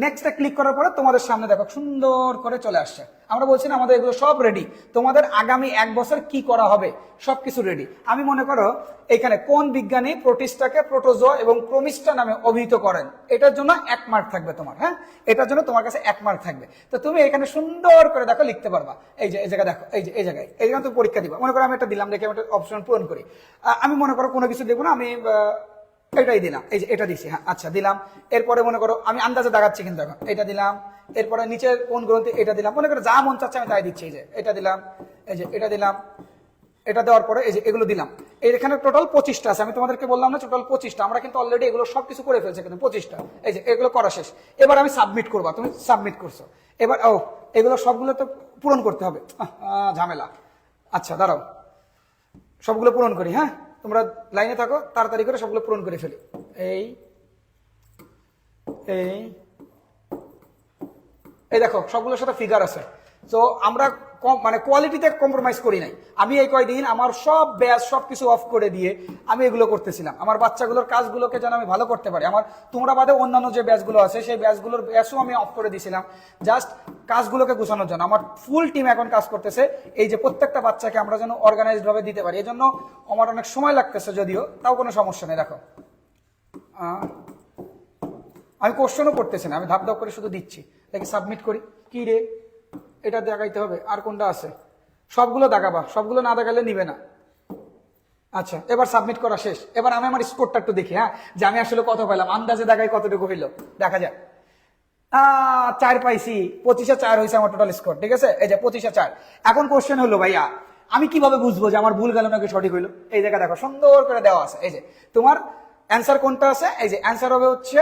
নেক্সটে ক্লিক করার পরে তোমাদের সামনে দেখো সুন্দর করে চলে আসছে। আমরা বলছি না আমাদের এগুলো সব রেডি, তোমাদের আগামী 1 বছর কি করা হবে সবকিছু রেডি। আমি মনে করো এখানে কোন বিজ্ঞানী প্রোটিস্টাকে প্রোটোজোয়া এবং ক্রোমিস্টা নামে অভিহিত করেন, এটার জন্য 1 মার্ক থাকবে তোমার, হ্যাঁ, এটার জন্য তোমার কাছে 1 মার্ক থাকবে। তো তুমি এখানে সুন্দর করে দেখো লিখতে পারবা। এই যে এই জায়গা দেখো, এই যে এই জায়গায় তুমি পরীক্ষা দিবা। মনে করো আমি এটা দিলাম, দেখে আমি একটা অপশন পূরণ করি। আমি মনে করো কোনো কিছু দেবো না, আমি এটাই দিলাম, এই যে এটা দিছি, হ্যাঁ, আচ্ছা দিলাম। এরপরে মনে করো আমি আন্দাজে দাগাচ্ছি কিন্তু এখন, এটা দিলাম। এরপরে নিচের কোন গ্রন্থে এটা দিলাম, মনে করো যা মন চাচ্ছে আমি তাই দিচ্ছি। এই যে এটা দিলাম, এই যে এটা দিলাম। এটা দেওয়ার পরে এই যে এগুলো দিলাম। এখানে টোটাল 25টা আছে, আমি তোমাদেরকে বললাম না টোটাল 25টা। আমরা কিন্তু অলরেডি এগুলো সবকিছু করে ফেলছি, কিন্তু 25টা। এই যে এগুলো করা শেষ, এবার আমি সাবমিট করবো। তুমি সাবমিট করছো, এবার এগুলো সবগুলো তো পূরণ করতে হবে, ঝামেলা। আচ্ছা দাঁড়াও, সবগুলো পূরণ করি, হ্যাঁ, তোমরা লাইনে থাকো, তাড়াতাড়ি করে সবগুলো পূরণ করে ফেলি। এই এই এই দেখো সবগুলোর সাথে ফিগার আছে। তো আমরা মানে কোয়ালিটিতে কম্প্রোমাইজ করি নাই। আমি এই কয়দিন আমার সব ব্যাচ সবকিছু অফ করে দিয়ে আমি এগুলো করতেছিলাম, আমার বাচ্চাগুলোর কাজগুলোকে যেন আমি ভালো করতে পারি। আমার তোমরা বাদে অন্যান্য যে ব্যাচগুলো আছে সেই ব্যাচগুলোর ব্যাচও আমি অফ করে দিয়েছিলাম, জাস্ট কাজগুলোকে গোছানোর জন্য। আমার ফুল টিম এখন কাজ করতেছে এই যে প্রত্যেকটা বাচ্চাকে আমরা যেন অর্গানাইজড ভাবে দিতে পারি। এই জন্য আমার অনেক সময় লাগতেছে, যদিও তাও কোনো সমস্যা নেই। দেখো আমি কোশ্চেনও করতেছি না, আমি ধাপ ধাপ করে শুধু দিচ্ছি। দেখি সাবমিট করি, কি রে এটা দেখাইতে হবে, আর কোনটা আছে, সবগুলো দেখাবা, সবগুলো না দেখালে নিবে না। আচ্ছা এবার সাবমিট করা শেষ। এবার আমি আমার স্কোরটা একটু দেখি, হ্যাঁ, যে আমি আসলে কত পাইলাম, আন্দাজে দেখাই কতটুকু হইলো, দেখা যাক। 4 পাইছি, 25-এ 4 হয়েছে আমার টোটাল স্কোর, ঠিক আছে, এই যে 25-এ 4। এখন কোশ্চেন হলো ভাইয়া আমি কিভাবে বুঝবো যে আমার ভুল গেল নাকি সঠিক হইলো? এই জায়গা দেখো সুন্দর করে দেওয়া আছে, এই যে তোমার অ্যান্সার কোনটা আছে, এই যে অ্যান্সার হবে হচ্ছে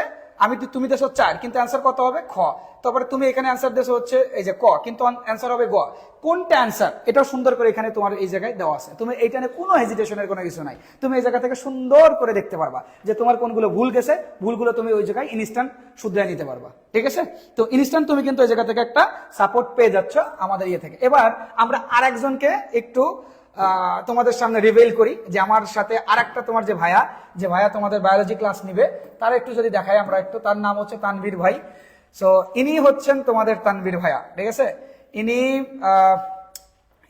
তুমি দেশো 4, কিন্তু অ্যান্সার কত হবে খ। তারপরে তুমি এখানে অ্যান্সার দেশো হচ্ছে এই যে ক, কিন্তু অ্যান্সার হবে গ। কোনটা অ্যান্সার এটাও সুন্দর করে এখানে তোমার এই জায়গায় দেওয়া আছে। তুমি এইটা নিয়ে কোনো হেজিটেশনের কোনো কিছু নাই, তুমি এই জায়গা থেকে সুন্দর করে দেখতে পারবা যে তোমার কোনগুলো ভুল গেছে, ভুলগুলো তুমি ওই জায়গায় ইনস্ট্যান্ট শুধরে নিতে পারবা, ঠিক আছে। তো ইনস্ট্যান্ট তুমি কিন্তু এই জায়গা থেকে একটা সাপোর্ট পেয়ে যাচ্ছ আমাদের ইয়ে থেকে। এবার আমরা আরেকজনকে একটু তোমাদের সামনে রিভিল করি, যে আমার সাথে আরেকটা তোমার যে ভাইয়া তোমাদের বায়োলজি ক্লাস নিবে, তার একটু যদি দেখাই আমরা একটু। তার নাম হচ্ছে তানভীর ভাই। সো ইনি হচ্ছেন তোমাদের তানভীর ভাইয়া, ঠিক আছে।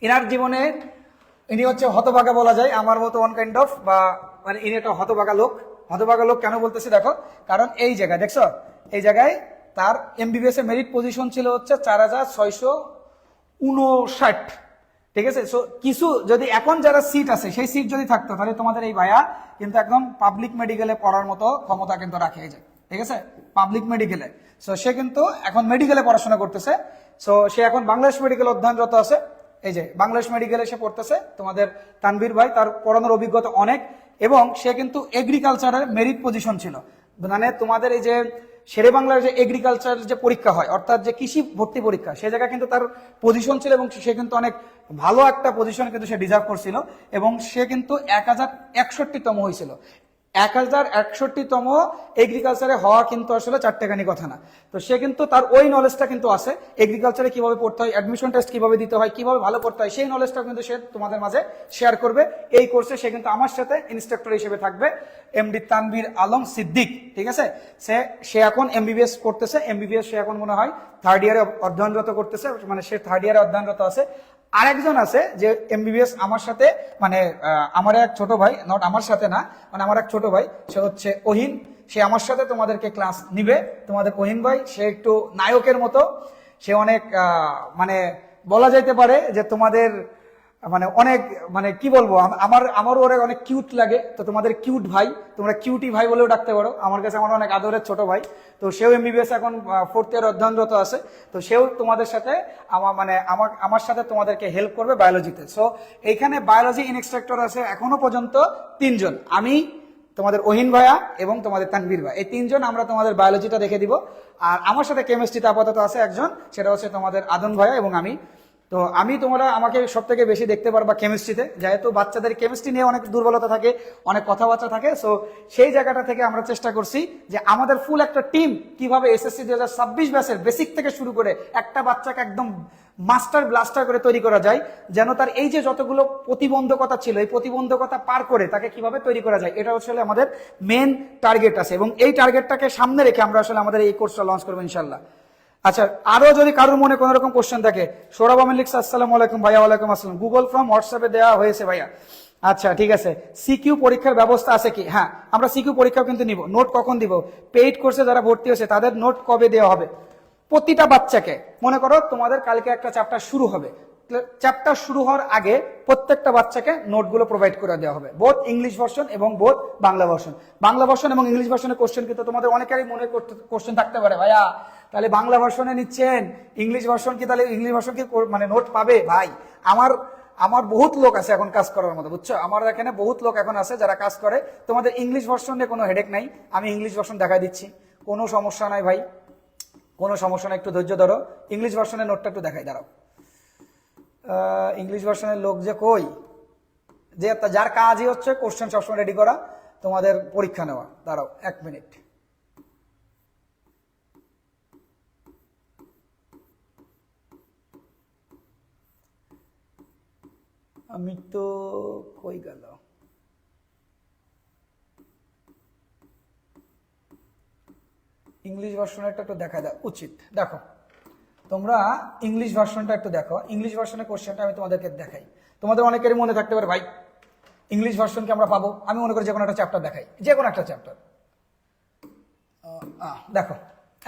ইনার জীবনে ইনি হচ্ছে হতভাগা বলা যায়, আমার মতো ওয়ান কাইন্ড অফ, বা মানে ইনি একটা হতভাগা লোক। হতভাগা লোক কেন বলতেছি দেখো, কারণ এই জায়গায় দেখছো, এই জায়গায় তার MBBS এর মেরিট পজিশন ছিল হচ্ছে 4659, ঠিক আছে। সো কিছু যদি এখন যারা সিট আছে সেই সিট যদি থাকতো, তাহলে তোমাদের এই ভাইয়া কিন্তু একদম পাবলিক মেডিকেলে পড়ার মতো ক্ষমতা কিন্তু রাখে যায়, ঠিক আছে, পাবলিক মেডিকেলে। সো সে কিন্তু এখন মেডিকেলে পড়াশোনা করতেছে। সো সে এখন বাংলাদেশ মেডিকেল অধ্যয়নরত আছে, এই যে বাংলাদেশ মেডিকেলে সে পড়তেছে। তোমাদের তানভীর ভাই, তার পড়ানোর অভিজ্ঞতা অনেক, এবং সে কিন্তু এগ্রিকালচারের মেরিট পজিশন ছিল। মানে তোমাদের এই যে শেরে বাংলার যে এগ্রিকালচার যে পরীক্ষা হয়, অর্থাৎ যে কৃষি ভর্তি পরীক্ষা, সে জায়গায় কিন্তু তার পজিশন ছিল, এবং সে কিন্তু অনেক ভালো একটা পজিশন কিন্তু সে ডিজার্ভ করছিল, এবং সে কিন্তু 1061তম হয়েছিল। 1061তম এগ্রিকালচারে হওয়া কিন্তু আসলে চারটেখানি কথা না। তো সে কিন্তু তার ওই নলেজটা কিন্তু আছে, এগ্রিকালচারে কিভাবে পড়তে হয়, অ্যাডমিশন টেস্ট কিভাবে দিতে হয়, কিভাবে ভালো করতে হয়, সেই নলেজটা কিন্তু সে তোমাদের মাঝে শেয়ার করবে এই কোর্সে। সে কিন্তু আমার সাথে ইনস্ট্রাক্টর হিসেবে থাকবে, MD তানভীর আলম সিদ্দিক, ঠিক আছে। সে এখন MBBS করতেছে, MBBS সে এখন মনে হয় 3rd ইয়ারে অধ্যয়নরত করতেছে, মানে সে 3rd ইয়ারে অধ্যয়নরত আছে। আরেকজন আছে যে MBBS আমার সাথে, মানে আমার এক ছোট ভাই, নট আমার সাথে না, মানে আমার এক ছোট ভাই, সে হচ্ছে ওহিন। সে আমার সাথে তোমাদেরকে ক্লাস নিবে। তোমাদের ওহিন ভাই সে একটু নায়কের মতো, সে অনেক মানে বলা যাইতে পারে যে তোমাদের মানে অনেক, মানে কি বলবো, আমারও ওরা অনেক কিউট লাগে। তো তোমাদের কিউট ভাই, তোমরা কিউটি ভাই বলেও ডাকতে পারো। আমার কাছে আমার অনেক আদরের ছোট ভাই। তো সেও MBBS এখন 4th ইয়ার অধ্যয়নরত আছে। তো সেও তোমাদের সাথে আমার সাথে তোমাদেরকে হেল্প করবে বায়োলজিতে। সো এইখানে বায়োলজি ইনস্ট্রাক্টর আছে এখনো পর্যন্ত 3 জন, আমি, তোমাদের ওহিন ভাইয়া এবং তোমাদের তানভীর ভাই, এই 3 জন আমরা তোমাদের বায়োলজিটা দেখে দিব। আর আমার সাথে কেমিস্ট্রিতে আপাতত আছে একজন, সেটা হচ্ছে তোমাদের আদন ভাইয়া এবং আমি। তো তোমরা আমাকে সব থেকে বেশি দেখতে পারবা কেমিস্ট্রিতে, যেহেতু বাচ্চাদের কেমিস্ট্রি নিয়ে অনেক দুর্বলতা থাকে, অনেক কথাবার্তা থাকে। সো সেই জায়গাটা থেকে আমরা চেষ্টা করছি যে আমাদের ফুল একটা টিম কিভাবে এসএসসি 2026 ব্যাচের বেসিক থেকে শুরু করে একটা বাচ্চাকে একদম মাস্টার ব্লাস্টার করে তৈরি করা যায়, যেন তার এই যে যতগুলো প্রতিবন্ধকতা ছিল এই প্রতিবন্ধকতা পার করে তাকে কিভাবে তৈরি করা যায়, এটা আসলে আমাদের মেন টার্গেট আছে। এবং এই টার্গেটটাকে সামনে রেখে আমরা আসলে আমাদের এই কোর্সটা লঞ্চ করবো ইনশাল্লাহ। আচ্ছা, আরো যদি কারোর মনে কোনো রকম কোশ্চেন থাকে, সৌরভ আমিন লিখছে আসসালামু আলাইকুম ভাইয়া। ওয়ালাইকুম আসসালাম। গুগল ফর্ম হোয়াটসঅ্যাপে দেওয়া হয়েছে ভাইয়া। আচ্ছা ঠিক আছে। সিকিউ পরীক্ষার ব্যবস্থা আছে কি? হ্যাঁ, আমরা সিকিউ পরীক্ষাও কিন্তু নিব। নোট কখন দিব? পেইড কোর্সে যারা ভর্তি হয়েছে তাদের নোট কবে দেওয়া হবে? প্রতিটা বাচ্চাকে, মনে করো তোমাদের কালকে একটা চ্যাপ্টার শুরু হবে, চ্যাপ্টার শুরু হওয়ার আগে প্রত্যেকটা বাচ্চাকে নোটগুলো প্রোভাইড করে দেওয়া হবে, বোথ ইংলিশ ভার্সন এবং both Bangla version. Bangla version এবং ইংলিশ ভার্সনের কোশ্চেন কিন্তু তোমাদের অনেকেরই মনে কোশ্চেন থাকতে পারে, ভাইয়া তাহলে বাংলা ভার্সনে নিচ্ছেন, ইংলিশ ভার্সন কি, তাহলে ইংলিশ ভার্সন কি মানে নোট পাবে? ভাই আমার বহুত লোক আছে এখন কাজ করার মতো, বুঝছো? আমার এখানে বহুত লোক এখন আছে যারা কাজ করে। তোমাদের ইংলিশ ভার্সন নিয়ে কোনো হেডেক নাই, আমি ইংলিশ ভার্সন দেখাই দিচ্ছি, কোনো সমস্যা নাই ভাই, কোনো সমস্যা নাই। একটু ধৈর্য ধরো, ইংলিশ ভার্সনের নোটটা একটু দেখাই, দাঁড়াও। ইংলিশ ভার্সনের লোক যে কই, যে যার কাজই হচ্ছে কোশ্চেন সবসময় রেডি করা, তোমাদের পরীক্ষা নেওয়া। দাঁড়াও 1 মিনিট। আমি তো কই গেল, ইংলিশ ভার্সনটা একটু দেখা উচিত। দেখো তোমরা ইংলিশ ভার্সনটা একটু দেখো, ইংলিশ ভার্সনের কোশ্চেনটা আমি তোমাদেরকে দেখাই। তোমাদের অনেকেরই মনে থাকতে পারে ভাই ইংলিশ ভার্সনকে আমরা পাবো, আমি মনে করি যে কোনো একটা চ্যাপ্টার দেখাই, যে কোনো একটা চ্যাপ্টার। দেখো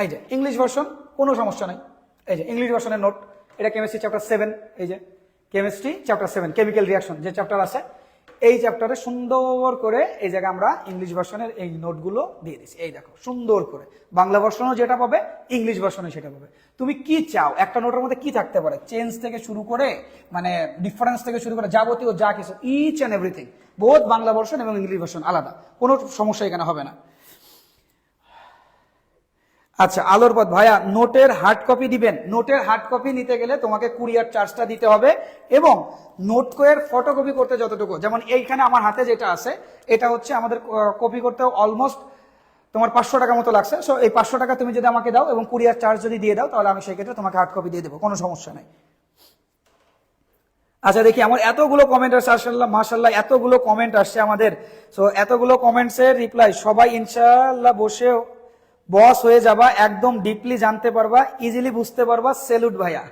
এই যে ইংলিশ ভার্সন, কোনো সমস্যা নাই। এই যে ইংলিশ ভার্সনের নোট, এটা কেমিস্ট্রি চ্যাপ্টার 7, এই যে কেমিস্ট্রি চ্যাপ্টার 7 কেমিক্যাল রিয়াকশন যে চ্যাপ্টার আছে, এই চ্যাপ্টারে সুন্দর করে এই জায়গায় আমরা ইংলিশ ভার্সনের এই নোটগুলো দিয়ে দিচ্ছি। এই দেখো সুন্দর করে বাংলা ভার্সনও যেটা পাবে, ইংলিশ ভার্সনও সেটা পাবে। তুমি কি চাও, একটা নোটের মধ্যে কি থাকতে পারে, চেঞ্জ থেকে শুরু করে মানে ডিফারেন্স থেকে শুরু করে যাবতীয় যা কিছু, ইচ অ্যান্ড এভরিথিং, বোধ বাংলা ভার্সন এবং ইংলিশ ভার্সন আলাদা, কোনো সমস্যা এখানে হবে না। আচ্ছা, আলোর পথ ভাইয়া, নোটের হার্ড কপি দিবেন? নোটের হার্ড কপি নিতে গেলে তোমাকে কুরিয়ার চার্জটা দিতে হবে, এবং নোট এর ফটোকপি করতে যতটুকু, যেমন এইখানে আমার হাতে যেটা আছে, এটা হচ্ছে আমাদের কপি করতে অলমোস্ট তোমার 500 টাকা মতো লাগছে। সো এই 500 টাকা তুমি যদি আমাকে দাও এবং কুরিয়ার চার্জ যদি দিয়ে দাও, তাহলে আমি সেই ক্ষেত্রে তোমাকে হার্ড কপি দিয়ে দেবো, কোনো সমস্যা নাই। আচ্ছা দেখি, আমার এতগুলো কমেন্ট আসছে, মাশাআল্লাহ মাশাআল্লাহ, এতগুলো কমেন্ট আসছে আমাদের। সো এতগুলো কমেন্টসের রিপ্লাই, সবাই ইনশাআল্লাহ বসে বস হয়ে যাবা, একদম ডিপলি জানতে পারবা, ইজিলি বুঝতে পারবা। সেলুট ভাইয়া।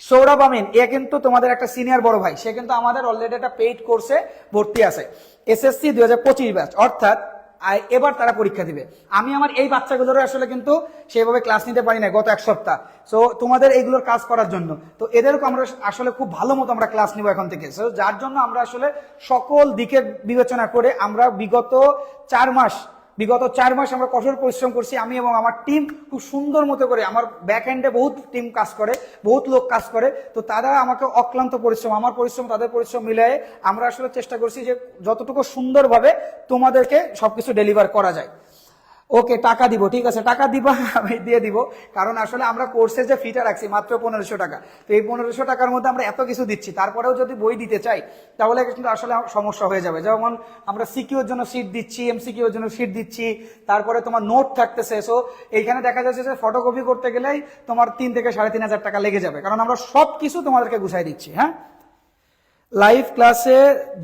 সৌরভ আমিন, এ কিন্তু তোমাদের একটা সিনিয়র বড় ভাই, সে কিন্তু আমাদের অলরেডি একটা পেইড কোর্সে ভর্তি আছে, এসএসসি 2025 ব্যাচ, অর্থাৎ এবার তারা পরীক্ষা দিবে। আমি আমার এই বাচ্চাগুলোর আসলে কিন্তু সেভাবে ক্লাস নিতে পারি না গত 1 সপ্তাহ, সো তোমাদের এইগুলোর কাজ করার জন্য। তো এদেরকে আমরা আসলে খুব ভালো মতো আমরা ক্লাস নিব এখন থেকে, সো যার জন্য আমরা আসলে সকল দিকের বিবেচনা করে আমরা বিগত 4 মাস আমরা কঠোর পরিশ্রম করছি, আমি এবং আমার টিম খুব সুন্দর মতো করে, আমার ব্যাক এন্ডে বহুত টিম কাজ করে, বহুত লোক কাজ করে, তো তারা আমাকে অক্লান্ত পরিশ্রম, আমার পরিশ্রম তাদের পরিশ্রম মিলিয়ে আমরা আসলে চেষ্টা করছি যে যতটুকু সুন্দরভাবে তোমাদেরকে সবকিছু ডেলিভার করা যায়। ওকে, টাকা দিব, ঠিক আছে টাকা দিবা, আমি দিয়ে দিব, কারণ আসলে আমরা কোর্সের যে ফিটা রাখছি মাত্র 1500 টাকা, তো এই 1500 টাকার মধ্যে আমরা এত কিছু দিচ্ছি, তারপরেও যদি বই দিতে চাই তাহলে কিন্তু আসলে সমস্যা হয়ে যাবে। যেমন আমরা সিকিউর জন্য সিট দিচ্ছি, এমসিকিউর জন্য সিট দিচ্ছি, তারপরে তোমার নোট থাকতেছে। সো এইখানে দেখা যাচ্ছে যে ফটোকপি করতে গেলেই তোমার 3 থেকে 3500 টাকা লেগে যাবে, কারণ আমরা সবকিছু তোমাদেরকে গুছাই দিচ্ছি। হ্যাঁ, লাইভ ক্লাসে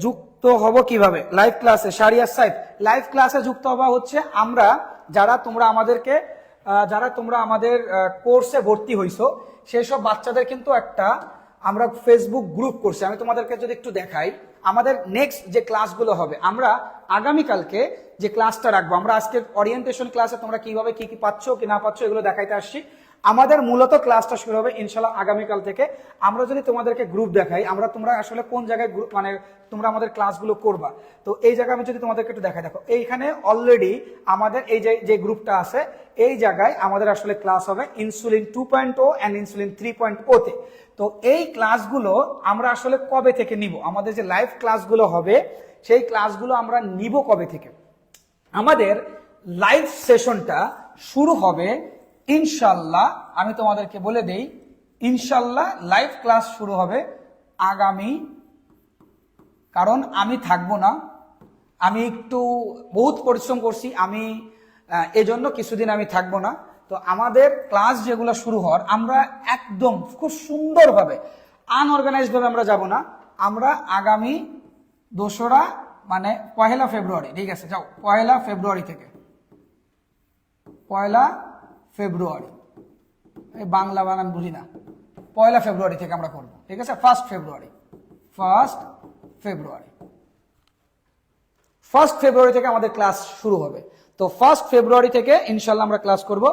যুক্ত হব কিভাবে? লাইভ ক্লাসে শারিয়া সাইফ, লাইভ ক্লাসে যুক্ত হওয়া হচ্ছে আমরা যারা তোমরা আমাদের কোর্সে ভর্তি হইছো সেই সব বাচ্চাদের কিন্তু একটা আমরা ফেসবুক গ্রুপ করছি। আমি তোমাদেরকে যদি একটু দেখাই, আমাদের নেক্সট যে ক্লাসগুলো হবে, আমরা আগামীকালকে যে ক্লাসটা রাখবো, আমরা আজকে ওরিয়েন্টেশন ক্লাসে তোমরা কিভাবে কি কি পাচ্ছ কি না পাচ্ছ এগুলো দেখাইতে আসছি। আমাদের মূলত ক্লাসটা শুরু হবে ইনশাল্লাহ আগামীকাল থেকে। আমরা যদি তোমাদেরকে গ্রুপ দেখাই, তোমরা আসলে কোন জায়গায় গ্রুপ মানে তোমরা আমাদের ক্লাসগুলো করবা, তো এই জায়গায় আমি যদি তোমাদেরকে একটু দেখাই, দেখো এইখানে অলরেডি আমাদের এই যে গ্রুপটা আছে, এই জায়গায় আমাদের আসলে ক্লাস হবে ইনসুলিন 2.0 এন্ড ইনসুলিন 3.0 তে। তো এই ক্লাসগুলো আমরা আসলে কবে থেকে নিব, আমাদের যে লাইভ ক্লাসগুলো হবে সেই ক্লাসগুলো আমরা নিব কবে থেকে? আমাদের লাইভ সেশনটা শুরু হবে ইনশাল্লাহ, আমি তোমাদেরকে বলে দেই, ইনশাল্লাহ লাইভ ক্লাস শুরু হবে আগামী, কারণ আমি থাকবো না, আমি একটু বহুত পরিশ্রম করছি, আমি এজন্য কিছুদিন আমি থাকবো না। তো আমাদের ক্লাস যেগুলো শুরু হওয়ার, আমরা একদম খুব সুন্দরভাবে আনঅর্গানাইজড ভাবে আমরা যাব না। আমরা আগামী 2রা মানে 1 ফেব্রুয়ারি, ঠিক আছে, যাও 1 ফেব্রুয়ারি থেকে, 1 ফেব্রুয়ারি, এই বাংলা বানান বুঝি না, 1 ফেব্রুয়ারি থেকে আমরা করব, ঠিক আছে। 1 ফেব্রুয়ারি, 1 ফেব্রুয়ারি, 1 ফেব্রুয়ারি থেকে আমাদের ক্লাস শুরু হবে। তো 1 ফেব্রুয়ারি থেকে ইনশাল্লাহ আমরা ক্লাস করব।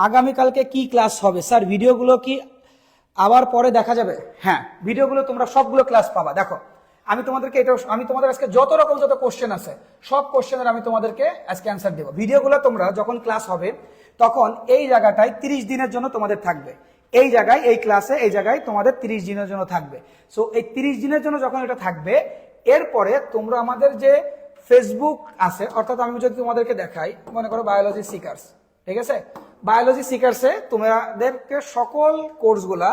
আগামীকালকে কি ক্লাস হবে স্যার? ভিডিওগুলো কি আবার পরে দেখা যাবে? হ্যাঁ, ভিডিওগুলো তোমরা সবগুলো ক্লাস পাবা। দেখো, আমি তোমাদের আজকে যত কোশ্চেন আছে, সব কোশ্চেনের আমি তোমাদেরকে আজকে অ্যান্সার দেবো। ভিডিওগুলো তোমরা যখন ক্লাস হবে তখন এই জায়গাটায় 30 দিনের জন্য তোমাদের থাকবে, এই জায়গায়, এই ক্লাসে এই জায়গায় তোমাদের 30 দিনের জন্য থাকবে। সো এই 30 দিনের জন্য যখন এটা থাকবে, এরপরে তোমরা আমাদের যে ফেসবুক আছে, অর্থাৎ আমি যদি তোমাদেরকে দেখাই, মনে করো বায়োলজি সিকার্স, ঠিক আছে, বায়োলজি সিকার্সে তোমাদেরকে সকল কোর্সগুলা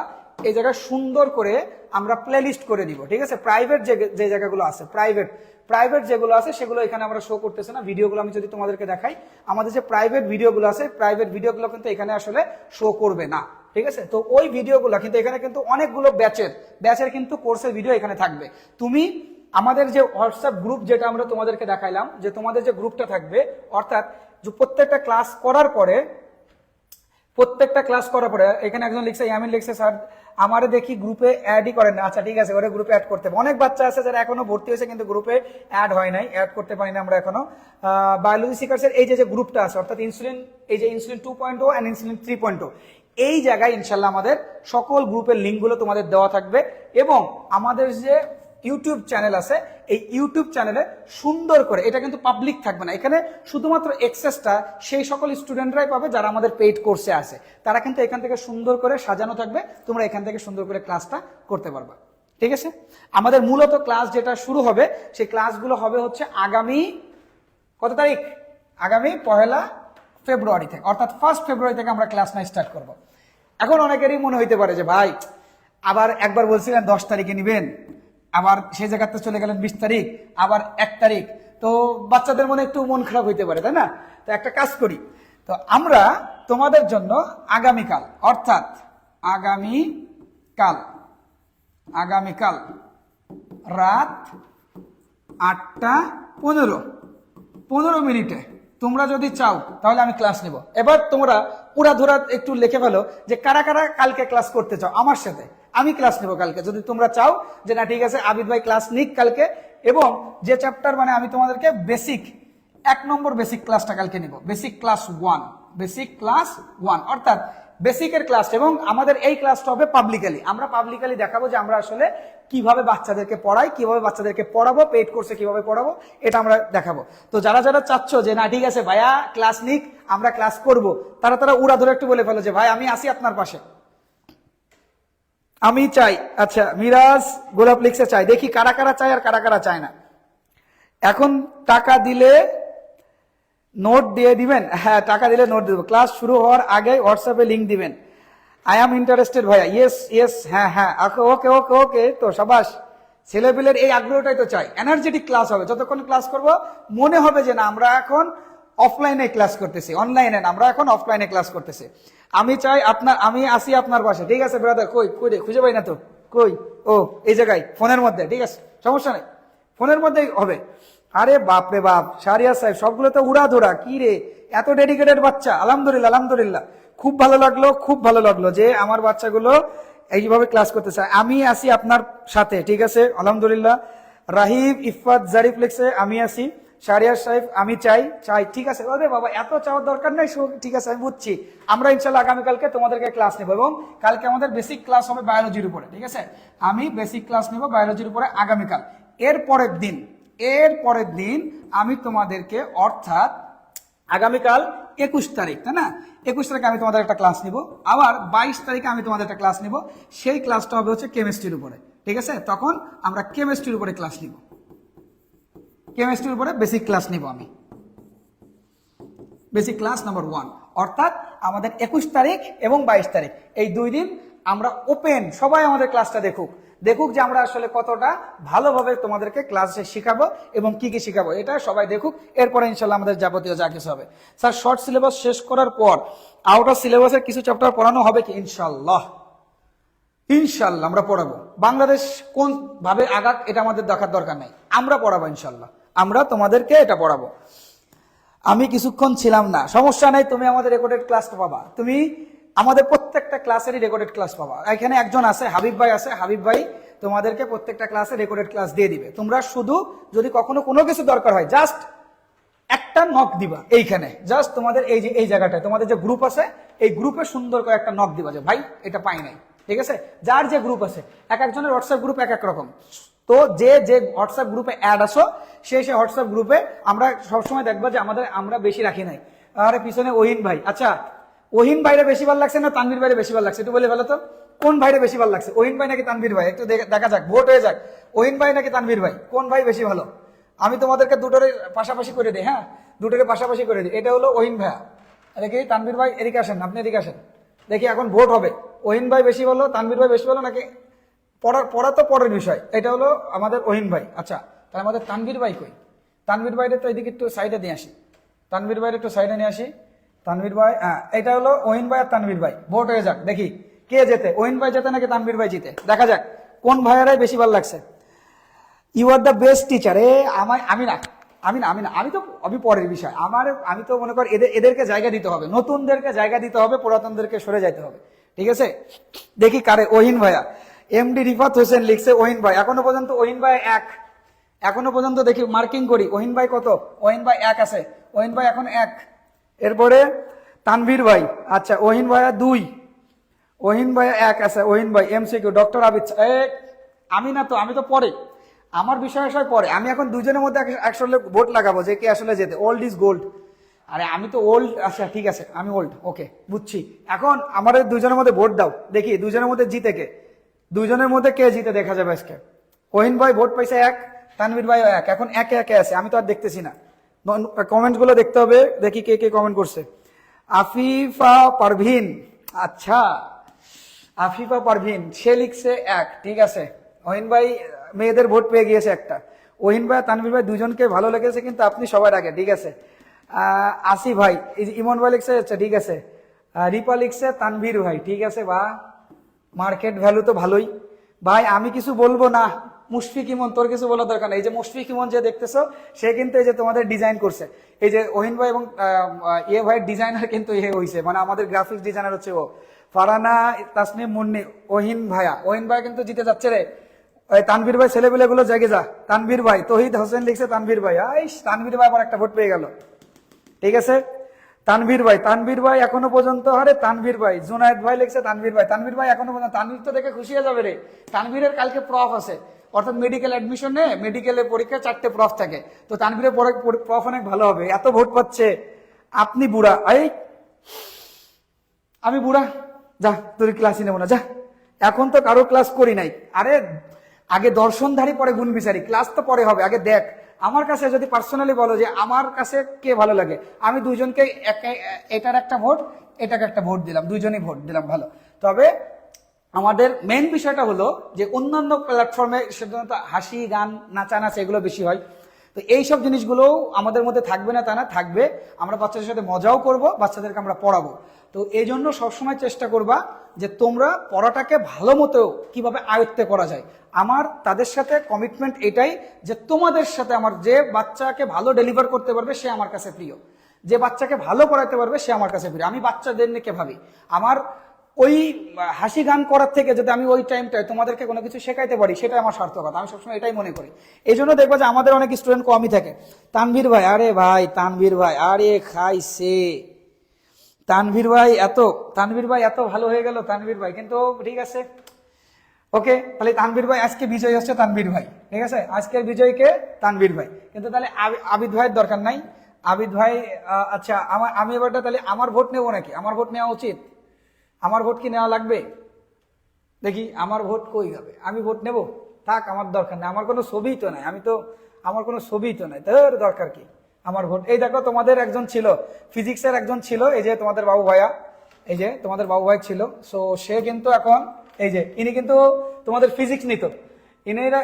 এই জায়গায় সুন্দর করে আমরা প্লে লিস্ট করে দিব, ঠিক আছে। প্রাইভেট যে জায়গাগুলো আছে, প্রাইভেট যেগুলো আছে সেগুলো এখানে আমরা শো করতেছে না। ভিডিওগুলো আমি যদি তোমাদেরকে দেখাই, আমাদের যে প্রাইভেট ভিডিওগুলো আছে, প্রাইভেট ভিডিওগুলো কিন্তু এখানে আসলে শো করবে না, ঠিক আছে। তো ওই ভিডিওগুলো কিন্তু এখানে কিন্তু অনেকগুলো ব্যাচের কিন্তু কোর্সের ভিডিও এখানে থাকবে। তুমি আমাদের যে হোয়াটসঅ্যাপ গ্রুপ, যেটা আমরা তোমাদেরকে দেখাইলাম, যে তোমাদের যে গ্রুপটা থাকবে, অর্থাৎ যে প্রত্যেকটা ক্লাস করার পরে এখানে একজন লিখছে, ইয়ামিন লিখছে, স্যার আমারে দেখি গ্রুপে অ্যাডই করেন না। আচ্ছা ঠিক আছে, ওরা গ্রুপে অ্যাড করতে হবে। অনেক বাচ্চা আছে যারা এখনো ভর্তি হয়েছে কিন্তু গ্রুপে অ্যাড হয় নাই, অ্যাড করতে পারি না আমরা এখনো। বায়োলজি সিকার্সের এই যে গ্রুপটা আছে, অর্থাৎ ইনসুলিন, এই যে ইনসুলিন 2.0 এন্ড ইনসুলিন 3.0, এই জায়গায় ইনশাল্লাহ আমাদের সকল গ্রুপের লিঙ্কগুলো তোমাদের দেওয়া থাকবে। এবং আমাদের যে ইউটিউব চ্যানেল আছে, এই ইউটিউব চ্যানেলে সুন্দর করে, এটা কিন্তু পাবলিক থাকবে না, এখানে শুধুমাত্র অ্যাক্সেসটা সেই সকল স্টুডেন্টরাই পাবে যারা আমাদের পেইড কোর্সে আছে। তারা কিন্তু এখান থেকে সুন্দর করে সাজানো থাকবে, তোমরা এখান থেকে সুন্দর করে ক্লাসটা করতে পারবা, ঠিক আছে। আমাদের মূলত ক্লাস যেটা শুরু হবে, সেই ক্লাসগুলো হবে হচ্ছে আগামী কত তারিখ? আগামী 1 ফেব্রুয়ারি থেকে, অর্থাৎ 1 ফেব্রুয়ারি থেকে আমরা ক্লাস নেওয়া স্টার্ট করব। এখন অনেকেরই মনে হইতে পারে যে ভাই, আবার একবার বলছিলেন 10 তারিখে নিবেন, আবার সেই জায়গাতে চলে গেলেন 20 তারিখ, আবার 1 তারিখ, তো বাচ্চাদের মনে একটু মন খারাপ হইতে পারে, তাই না? তো একটা কাজ করি, তো আমরা তোমাদের জন্য আগামীকাল, অর্থাৎ আগামীকাল রাত 8টা 15 তোমরা যদি চাও তাহলে আমি ক্লাস নেব। এবার তোমরা উড়াধুরা একটু লিখে ফেলো যে কারা কারা কালকে ক্লাস করতে চাও আমার সাথে, আমি ক্লাস নেব কালকে। যদি তোমরা চাও যে না ঠিক আছে আবিদ ভাই ক্লাস নিক কালকে, এবং যে চ্যাপ্টার মানে আমি তোমাদেরকে বেসিক 1 নম্বর বেসিক ক্লাসটা কালকে নিব, বেসিক ক্লাস 1, অর্থাৎ বেসিকের ক্লাস। এবং আমাদের এই ক্লাসটা হবে পাবলিকালি, আমরা পাবলিকালি দেখাবো যে আমরা আসলে কিভাবে বাচ্চাদেরকে পড়াই, কিভাবে বাচ্চাদেরকে পড়াবো, পেইড কোর্সে কিভাবে পড়াবো, এটা আমরা দেখাবো। তো যারা যারা চাচ্ছ যে না ঠিক আছে ভাইয়া ক্লাস নিক, আমরা ক্লাস করব, তারা উড়াধুরা একটু বলে ফেলো যে ভাই আমি আসি আপনার পাশে, আমি চাই। আচ্ছা, মিরাজ গোলাপ লিখছে চাই, দেখি কারা কারা চায় আর কারা কারা চায় না। এখন টাকা দিলে নোট দিয়ে দিবেন? হ্যাঁ, টাকা দিলে নোট দিব। ক্লাস শুরু হওয়ার আগে হোয়াটসঅ্যাপে লিঙ্ক দিবেন। আই এম ইন্টারেস্টেড ভাইয়া। ইয়েস, হ্যাঁ, ওকে। তো সাবাস, ছেলেপিলের এই আগ্রহটাই তো চাই। এনার্জেটিক ক্লাস হবে, যতক্ষণ ক্লাস করব মনে হবে যে না আমরা এখন অফলাইনে ক্লাস করতেছি, অনলাইনে না, আমরা এখন অফলাইনে ক্লাস করতেছি। আমি আসি আপনার পাশে, ঠিক আছে ব্রাদার। কই রে, খুঁজে পাই না তো, কই? ও এই জায়গায়, ফোনের মধ্যে, ঠিক আছে, সমস্যা নেই, ফোনের মধ্যেই হবে। আরে বাপ রে বাপ, শাহরিয়ার সাহেব সবগুলো তো উড়াধুরা, কি রে এত ডেডিকেটেড বাচ্চা। আলহামদুলিল্লাহ, খুব ভালো লাগলো যে আমার বাচ্চাগুলো এইভাবে ক্লাস করতে চায়। আমি আসি আপনার সাথে, ঠিক আছে, আলহামদুলিল্লাহ। রাহিব ইফাত জারিফ লিখছে আমি আসি। শাহরিয়ার সাহেব আমি চাই, ঠিক আছে। আরে বাবা, এত চাওয়ার দরকার নাই, ঠিক আছে আমি বুঝছি। আমরা ইনশাল্লাহ আগামীকালকে তোমাদেরকে ক্লাস নেব, এবং কালকে আমাদের বেসিক ক্লাস হবে বায়োলজির উপরে, ঠিক আছে। আমি বেসিক ক্লাস নেব বায়োলজির উপরে আগামীকাল। এর পরের দিন আমি তোমাদেরকে, অর্থাৎ আগামীকাল 21 তারিখ, তাই না, 21 তারিখে আমি তোমাদের একটা ক্লাস নিব। আবার 22 তারিখে আমি তোমাদের একটা ক্লাস নিব, সেই ক্লাসটা হবে হচ্ছে কেমিস্ট্রির উপরে, ঠিক আছে। তখন আমরা কেমিস্ট্রির উপরে ক্লাস নিব, কেমিস্ট্রির উপরে বেসিক ক্লাস নিব আমি, বেসিক ক্লাস নাম্বার 1। অর্থাৎ আমাদের 21 তারিখ এবং 22 তারিখ এই 2 দিন আমরা ওপেন, সবাই আমাদের ক্লাসটা দেখুক, দেখুক যে আমরা আসলে কতটা ভালোভাবে তোমাদেরকে ক্লাসে শিখাবো এবং কি কি শিখাবো, এটা সবাই দেখুক। এরপরে ইনশাল্লাহ আমাদের যাবতীয় যা কিছু হবে। স্যার শর্ট সিলেবাস শেষ করার পর আউট অফ সিলেবাসের কিছু চ্যাপ্টার পড়ানো হবে কি? ইনশাল্লাহ, ইনশাল্লাহ আমরা পড়াবো। বাংলাদেশ কোন ভাবে আগাক এটা আমাদের দেখার দরকার নাই, আমরা পড়াবো ইনশাল্লাহ, আমরা তোমাদেরকে এটা পড়াবো। আমি কিছুক্ষণ ছিলাম না, সমস্যা নাই, তুমি আমাদের রেকর্ডেড ক্লাস পাবা, তুমি আমাদের প্রত্যেকটা ক্লাসেরই রেকর্ডেড ক্লাস পাবা। এখানে একজন আছে, হাবিব ভাই আছে, হাবিব ভাই তোমাদেরকে প্রত্যেকটা ক্লাসে রেকর্ডেড ক্লাস দিয়ে দিবে। তোমরা শুধু যদি কখনো কোনো কিছু দরকার হয় জাস্ট একটা নক দিবা এইখানে, জাস্ট তোমাদের এই যে এই জায়গাটায় তোমাদের যে গ্রুপ আছে এই গ্রুপে সুন্দর করে একটা নক দিবা যে ভাই এটা পাই নাই, ঠিক আছে? যার যে গ্রুপ আছে, এক একজনের হোয়াটসঅ্যাপ গ্রুপ এক এক রকম, তো যে যে হোয়াটসঅ্যাপ গ্রুপে অ্যাড আসো সেই হোয়াটসঅ্যাপ গ্রুপে আমরা সবসময় দেখবো যে আমরা বেশি রাখি নাই। আরে পিছনে ওহিন ভাই, আচ্ছা ওহিন ভাইরে বেশি ভালো লাগছে না তানভীর ভাইরে বেশি ভালো লাগছে একটু বলে ফেলো তো, কোন ভাইরে বেশি ভালো লাগছে, ওহিন ভাই নাকি তানভীর ভাই? একটু দেখা যাক, ভোট হয়ে যাক, ওহিন ভাই নাকি তানভীর ভাই, কোন ভাই বেশি ভালো? আমি তোমাদেরকে দুটোরে পাশাপাশি করে দিই, হ্যাঁ দুটোরে পাশাপাশি করে দিই। এটা হলো ওহিন ভাইয়া, দেখি তানভীর ভাই এদিকে আসেন, আপনি এদিকে আসেন, দেখি এখন ভোট হবে, ওহিন ভাই বেশি ভালো তানভীর ভাই বেশি ভালো নাকি? পড়া তো পরের বিষয়, এটা হলো আমাদের ওহিন ভাই। আচ্ছা তাহলে আমাদের তানভীর ভাই কই? তানভীর ভাইরে তো এদিকে একটু সাইডে নিয়ে আসি, তানভীর ভাইরে একটু সাইডে নিয়ে আসি। তানভীর ভাই, হ্যাঁ এটা হলো ওহিন ভাই আর তানভীর ভাই, ভোট হয়ে যাক, দেখি কে জেতে, ওহিন ভাই জেতে নাকি তানভীর ভাই জিতে, দেখা যাক কোন ভাইয়ারাই বেশি ভালো লাগছে। You are the best teacher. আমি পরের বিষয়, আমি তো মনে কর এদেরকে জায়গা দিতে হবে, নতুনদেরকে জায়গা দিতে হবে, পুরাতনদেরকে সরে যাইতে হবে, ঠিক আছে? দেখি কারে, ওহিন ভাইয়া, এমডি রিফাত হোসেন লিখছে ওহিন ভাই, এখনো পর্যন্ত ওহিন ভাই 1, এখনো পর্যন্ত দেখি মার্কিং করি, ওহিন ভাই কত? ওহিন ভাই 1 আছে, ওহিন ভাই এখন 1। এরপরে তানভীর ভাই, আচ্ছা ওহিন ভাইয়া 2, ওহিন ভাইয়া 1 আছে, ওহিন ভাই এমসিকিউ ডক্টর আবিদ, আমি না তো, আমি তো পরে, আমার বিষয় পরে, আমি এখন দুজনের মধ্যে আসলে ভোট লাগাবো যে কে আসলে যেতে, ওল্ড ইজ গোল্ড। আরে আমি তো ওল্ড, আচ্ছা ঠিক আছে আমি ওল্ড, ওকে বুঝছি। এখন আমাদের দুজনের মধ্যে ভোট দাও, দেখি দুজনের মধ্যে জিতে কে, দুজনের মধ্যে কে জিতে দেখা যাবে আজকে। ওহিন ভাই ভোট পাইছে 1, তানভীর ভাই 1, এখন 1-1 আছে, আমি তো আর দেখতেছি না, কমেন্ট গুলো দেখতে হবে, দেখি কে কে কমেন্ট করছে। আফিফা পারভিন, আচ্ছা আফিফা পারভিন সে লিখছে 1, ঠিক আছে। ওহিন ভাই মেয়েদের ভোট পেয়ে গিয়েছে একটা, ওহিন ভাই তানভীর ভাই দুজনকে ভালো লেগেছে, কিন্তু আপনি সবার আগে, ঠিক আছে। আসি ভাই, ইমন ভাই লিখছে, আচ্ছা ঠিক আছে। রিপা লিখছে তানভীর ভাই, ঠিক আছে, বা মার্কেট ভ্যালু তো ভালোই। ভাই আমি কিছু বলবো না, মুশফিক ইমন তোর কিছু বলার দরকার নেই, এই যে মুশফিক ইমন যে দেখতেছো সে কিন্তু এই যে তোমাদের ডিজাইন করছে, এই যে ওহিন ভাই এবং এ ভাইয়ের ডিজাইনার কিন্তু এ হয়েছে, মানে আমাদের গ্রাফিক্স ডিজাইনার হচ্ছে ও। ফারানা তাসনিম মুন্নি, ওহিন ভাই কিন্তু জিতে যাচ্ছে রে। তানভীর ভাই ছেলেবেলে গুলো জেগে যা, তানভীর ভাই, তহিদ হোসেন লিখছে তানভীর ভাই, তানভীর ভাই আবার একটা ভোট পেয়ে গেল, ঠিক আছে। তানভীর ভাই এখনো পর্যন্ত, আরে তানভীর ভাই, জুনায়েদ ভাই লিখছে তানভীর ভাই এখনো পর্যন্ত, তানভীর তো দেখে খুশি হয়ে যাবে রে। তানভীরের কালকে প্রফ আছে, অর্থাৎ মেডিকেল অ্যাডমিশনে মেডিকেলের পরীক্ষা 4টে প্রফ থাকে, তো তানভীরের প্রফ অনেক ভালো হবে, এত ভোট পাচ্ছে। আপনি বুড়া, আমি বুড়া, যা তোর ক্লাসই নেবো না, যা, এখন তো কারো ক্লাস করি নাই। আরে আগে দর্শনধারী পরে গুণ বিচারি, ক্লাস তো পরে হবে, আগে দেখ। আমার কাছে যদি পার্সোনালি বলো যে আমার কাছে কে ভালো লাগে, আমি দুইজনকে এটার একটা ভোট, এটাকে একটা ভোট দিলাম, দুইজনই ভোট দিলাম ভালো। তবে আমাদের মেন বিষয়টা হলো যে অন্যান্য প্ল্যাটফর্মে সাধারণত হাসি গান নাচানাচ এগুলো বেশি হয়, তো এইসব জিনিসগুলোও আমাদের মধ্যে থাকবে না তা না, থাকবে। আমরা বাচ্চাদের সাথে মজাও করব, বাচ্চাদেরকে আমরা পড়াবো। তো এই জন্য সবসময় চেষ্টা করবা যে তোমরা পড়াটাকে ভালো মতো কিভাবে আয়ত্তে করা যায়। আমার তাদের সাথে কমিটমেন্ট এটাই যে তোমাদের সাথে আমার, যে বাচ্চাকে ভালো ডেলিভার করতে পারবে সে আমার কাছে প্রিয়, যে বাচ্চাকে ভালো পড়াতে পারবে সে আমার কাছে প্রিয়। আমি বাচ্চাদের নিয়ে ভাবি, আমার ওই হাসি গান করার থেকে যদি আমি ওই টাইমটায় তোমাদেরকে কোনো কিছু শেখাইতে পারি সেটাই আমার সার্থকতা, আমি সবসময় এটাই মনে করি। এই জন্য দেখবো যে আমাদের অনেক স্টুডেন্ট কমই থাকে। তানভীর ভাই, আরে ভাই তানভীর ভাই, আরে খাইছে তানভীর ভাই এত ভালো হয়ে গেল তানভীর ভাই, কিন্তু ঠিক আছে ওকে, তাহলে তানভীর ভাই আজকে বিজয় হচ্ছে তানভীর ভাই, ঠিক আছে, আজকের বিজয়কে তানভীর ভাই, কিন্তু তাহলে আবিদ ভাইয়ের দরকার নাই। আবিদ ভাই, আচ্ছা আমি এবারটা তাহলে আমার ভোট নেবো নাকি? আমার ভোট নেওয়া উচিত? আমার ভোট কি নেওয়া লাগবে? দেখি আমার ভোট কই যাবে, আমি ভোট নেব? থাক, আমার দরকার নেই, আমার কোনো ছবি তো নাই, আমার কোনো ছবি তো নাই, তোর দরকার কি আমার ভোট? এই দেখো তোমাদের একজন ছিল, ফিজিক্সের একজন ছিল, এই যে তোমাদের বাবু ভাইয়া, এই যে তোমাদের বাবু ভাই ছিল, সো সে কিন্তু এখন এই যে ইনি কিন্তু তোমাদের ফিজিক্স নিত।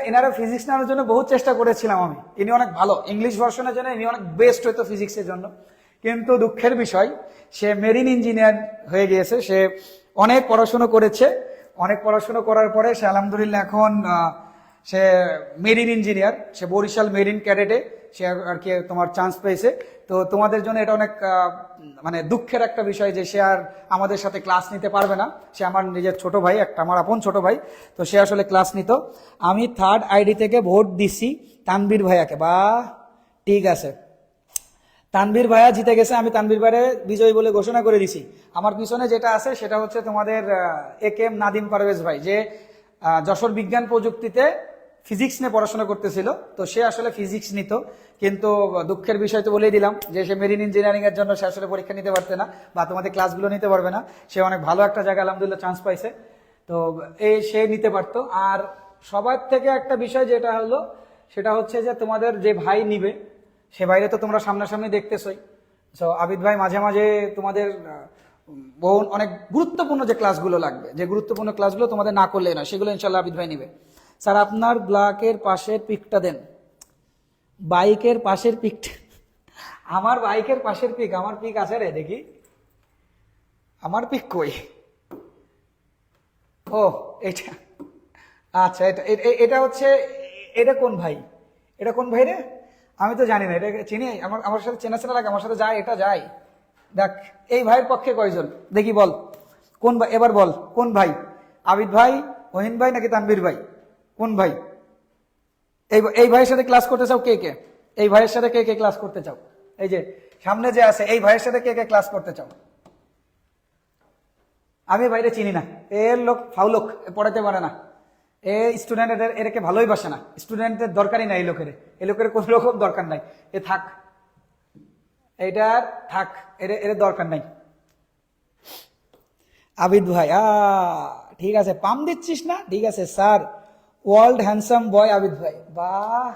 এনারা ফিজিক্স নেওয়ার জন্য বহুত চেষ্টা করেছিলাম আমি, ইনি অনেক ভালো ইংলিশ ভার্সনের জন্য, ইনি অনেক বেস্ট হইতো ফিজিক্সের জন্য, কিন্তু দুঃখের বিষয় সে মেরিন ইঞ্জিনিয়ার হয়ে গিয়েছে। সে অনেক পড়াশুনো করেছে, অনেক পড়াশুনো করার পরে সে আলহামদুলিল্লাহ এখন সে মেরিন ইঞ্জিনিয়ার, সে বরিশাল মেরিন ক্যাডেটে সে আর কি তোমার চান্স পেয়েছে। তো তোমাদের জন্য এটা অনেক মানে দুঃখের একটা বিষয় যে সে আর আমাদের সাথে ক্লাস নিতে পারবে না। সে আমার নিজের ছোট ভাই, একটা আমার আপন ছোট ভাই, তো সে আসলে ক্লাস নিত। আমি 3rd আইডি থেকে ভোট দিছি তানবীর ভাইয়াকে। বা ঠিক আছে, তানবীর ভাইয়া জিতে গেছে, আমি তানবীর ভাইয়ের বিজয়ী বলে ঘোষণা করে দিছি। আমার পিছনে যেটা আছে সেটা হচ্ছে তোমাদের AK নাদিম পারভেজ ভাই, যে যশোর বিজ্ঞান প্রযুক্তিতে ফিজিক্স নিয়ে পড়াশোনা করতেছিল। তো সে আসলে ফিজিক্স নিত, কিন্তু দুঃখের বিষয় তো বলেই দিলাম যে সে মেরিন ইঞ্জিনিয়ারিং এর জন্য সে আসলে পরীক্ষা নিতে পারবে না বা তোমাদের ক্লাসগুলো নিতে পারবে না। সে অনেক ভালো একটা জায়গায় আলহামদুলিল্লাহ চান্স পাইছে, তো সে নিতে পারতো। আর সবার থেকে একটা বিষয় যেটা হলো সেটা হচ্ছে যে তোমাদের যে ভাই নিবে সে বাইরে তো তোমরা সামনাসামনি দেখতেছই। সো আবিদ ভাই মাঝে মাঝে তোমাদের বহু অনেক গুরুত্বপূর্ণ যে ক্লাসগুলো লাগবে, যে গুরুত্বপূর্ণ ক্লাসগুলো তোমাদের না করলে না, সেগুলো ইনশাল্লাহ আবিদ ভাই নিবে। স্যার আপনার ব্লকের পাশের পিকটা দেন। বাইকের পাশের পিকটা? আমার বাইকের পাশের পিক, আমার পিক আছে রে, দেখি আমার পিক কই। ও এটা, আচ্ছা এটা এটা হচ্ছে, এটা কোন ভাই, এটা কোন ভাই রে? আমি তো জানি না, এটা চিনি? আমার সাথে চেনা চেনা লাগে, আমার সাথে যায়, এটা যায়। দেখ এই ভাইয়ের পক্ষে কয়জন দেখি বল, কোন ভাই এবার বল, কোন ভাই? আবিদ ভাই, ওহিন ভাই নাকি তানবীর ভাই? কোন ভাই? এই ভাইয়ের সাথে ক্লাস করতে চাও কে কে? এই ভাইয়ের সাথে কে কে ক্লাস করতে চাও? এই যে সামনে যে আছে এই ভাইয়ের সাথে কে কে ক্লাস করতে চাও? আমি বাইরে চিনি না, এর লোক ফাউ লোক, পড়াতে পারে না, এ স্টুডেন্টদের এরকে ভালোই বাসে না, স্টুডেন্টদের দরকারই নাই এই লোকের কোন রকম দরকার নাই, এ থাক, এইটার থাক, এর দরকার নাই। আবিদ ভাই ঠিক আছে, পাম দিচ্ছিস না? ঠিক আছে sir, world handsome boy Abid ভাই। বাহ,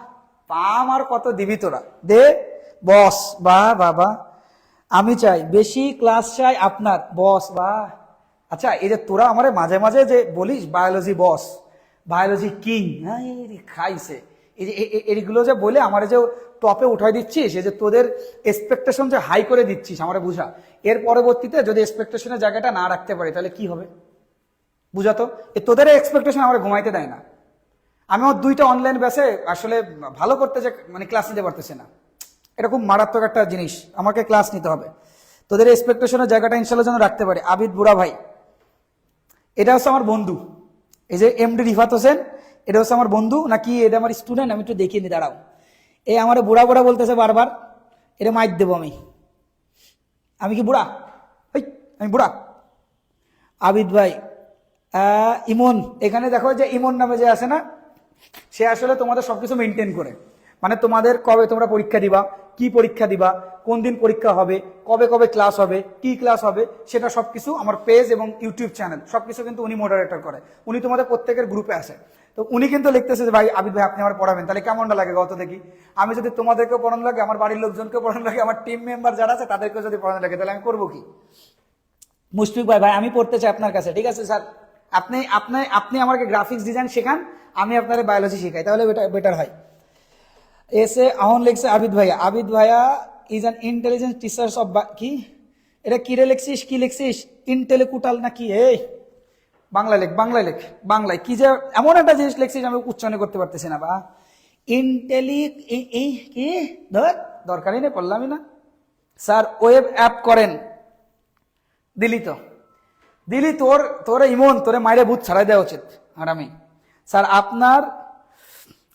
পাম আর কত দিবি তোরা, দে বস। বাহ বাবা, আমি চাই বেশি ক্লাস চাই আপনার বস। বাহ, আচ্ছা এই যে তোরা আমার মাঝে মাঝে যে বলিস বায়োলজি বস, বায়োলজি কিং, খাইছে এই যে এইগুলো যে বলে আমার যে টপে উঠাই দিচ্ছিস, এই যে তোদের এক্সপেকটেশন যে হাই করে দিচ্ছিস আমার বুঝা, এর পরবর্তীতে যদি এক্সপেকটেশনের জায়গাটা না রাখতে পারি তাহলে কি হবে বুঝাতো। তোদের এক্সপেকটেশন আমার ঘুমাইতে দেয় না। আমি আমার 2টা অনলাইন ব্যাচে আসলে ভালো করতে যে মানে ক্লাস নিতে পারতেছি না, এটা খুব মারাত্মক একটা জিনিস, আমাকে ক্লাস নিতে হবে। তোদের এক্সপেকটেশনের জায়গাটা ইনশাল্লাহ যেন রাখতে পারি। আবিদ বুড়া ভাই, এটা হচ্ছে আমার বন্ধু, এই যে MD রিফাত হোসেন, এটা হচ্ছে আমার বন্ধু নাকি এটা আমার স্টুডেন্ট, আমি একটু দেখিয়ে নি, দাঁড়াও। এই আমার বুড়া বুড়া বলতেছে বারবার, এটা মাইর দেবো আমি কি বুড়া? আমি বুড়া? আবিদ ভাই, ইমন, এখানে দেখো যে ইমন নামে যে আছে না, সে আসলে তোমাদের সবকিছু মেনটেন করে, মানে তোমাদের কবে তোমরা পরীক্ষা দিবা, কি পরীক্ষা দিবা, কোন দিন পরীক্ষা হবে, কবে কবে ক্লাস হবে, কি ক্লাস হবে, সেটা সবকিছু আমার পেজ এবং ইউটিউব চ্যানেল সবকিছু কিন্তু উনি মডারেটর করে। উনি তোমাদের প্রত্যেকের গ্রুপে আসে, তো উনি কিন্তু লিখতেছে যে ভাই আবিদ ভাই আপনি আমার পড়াবেন, তাহলে কেমনটা লাগে গত দেখি। আমি যদি তোমাদেরকেও পড়ানো লাগে, আমার বাড়ির লোকজনকেও পড়ানো লাগে, আমার টিম মেম্বার যারা আছে তাদেরকেও যদি পড়ানো লাগে, তাহলে আমি করবো কি? মুশফিক ভাই, ভাই আমি পড়তে চাই আপনার কাছে। ঠিক আছে স্যার, আপনি আপনি আপনি আমাকে গ্রাফিক্স ডিজাইন শেখান, আমি আপনার বায়োলজি শেখাই, তাহলে বেটার হয়। এসে আহন লিখছে আবিদ ভাইয়া, আবিদ ভাইয়া is an intelligence teachers of, কি এটা কি রে লিখছিস, কি লিখছিস, ইন্টেলেকুটাল নাকি? এই বাংলা লেখ, বাংলায় লেখ, বাংলায় কি যে এমন একটা জিনিস লিখছিস আমি উচ্চারণ করতে পারতেছি না। বা ইন্টেলি কি দরকারই নেই, পড়লামই না। স্যার ওয়েব অ্যাপ করেন, দিলি তোরে ইমন, তোরে মাইরে ভূত ছাড়াই দেওয়া উচিত। আর আমি স্যার আপনার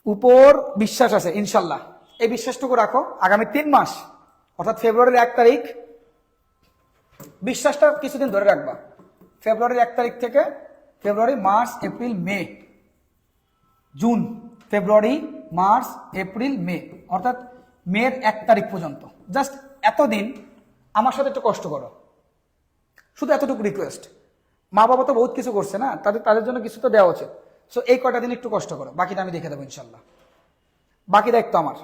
উপর বিশ্বাস আছে ইনশাল্লাহ, এই বিশ্বাসটুকু রাখো। আগামী 3 মাস অর্থাৎ ফেব্রুয়ারির 1 তারিখ, বিশ্বাসটা কিছুদিন ধরে রাখবা। ফেব্রুয়ারির 1 তারিখ থেকে ফেব্রুয়ারি, মার্চ, এপ্রিল, মে, জুন, ফেব্রুয়ারি, মার্চ, এপ্রিল, মে, অর্থাৎ মের 1 তারিখ পর্যন্ত জাস্ট এতদিন আমার সাথে একটু কষ্ট করো, শুধু এতটুকু রিকোয়েস্ট। মা বাবা তো বহুত কিছু করছে না, তাদের জন্য কিছু তো দেওয়া উচিত। সো এই কটা দিন একটু কষ্ট করো, বাকিটা আমি দেখে দেবো ইনশাল্লাহ, বাকি দায়িত্ব আমার।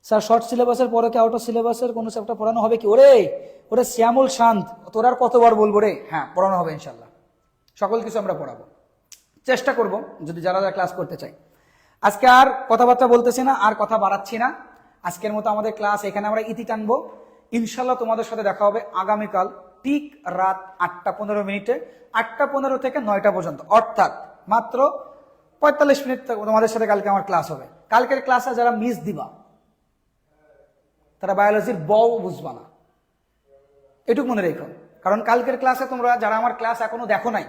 স্যার শর্ট সিলেবাসের পরে কি আউট অফ সিলেবাসের কোনো চ্যাপ্টার পড়ানো হবে কি? ওরে ওরে শ্যামল শান্ত, তোর আর কতবার বলবো রে? হ্যাঁ, পড়ানো হবে ইনশাল্লাহ, সকল কিছু আমরা পড়াবো, চেষ্টা করব যদি যারা যারা ক্লাস করতে চাই। আজকে আর কথাবার্তা বলতেছি না, আর কথা বাড়াচ্ছি না, আজকের মতো আমাদের ক্লাস এখানে আমরা ইতি টানবো। ইনশাল্লাহ তোমাদের সাথে দেখা হবে আগামীকাল ঠিক রাত 8:15, 8:15 থেকে 9টা পর্যন্ত, অর্থাৎ মাত্র 45 মিনিট তোমাদের সাথে কালকে আমার ক্লাস হবে। কালকের ক্লাসে যারা মিস দিবা তারা বায়োলজির বউ বুঝবা না, এটুকু মনে রেখো। কারণ কালকের ক্লাসে তোমরা যারা আমার ক্লাস এখনো দেখো নাই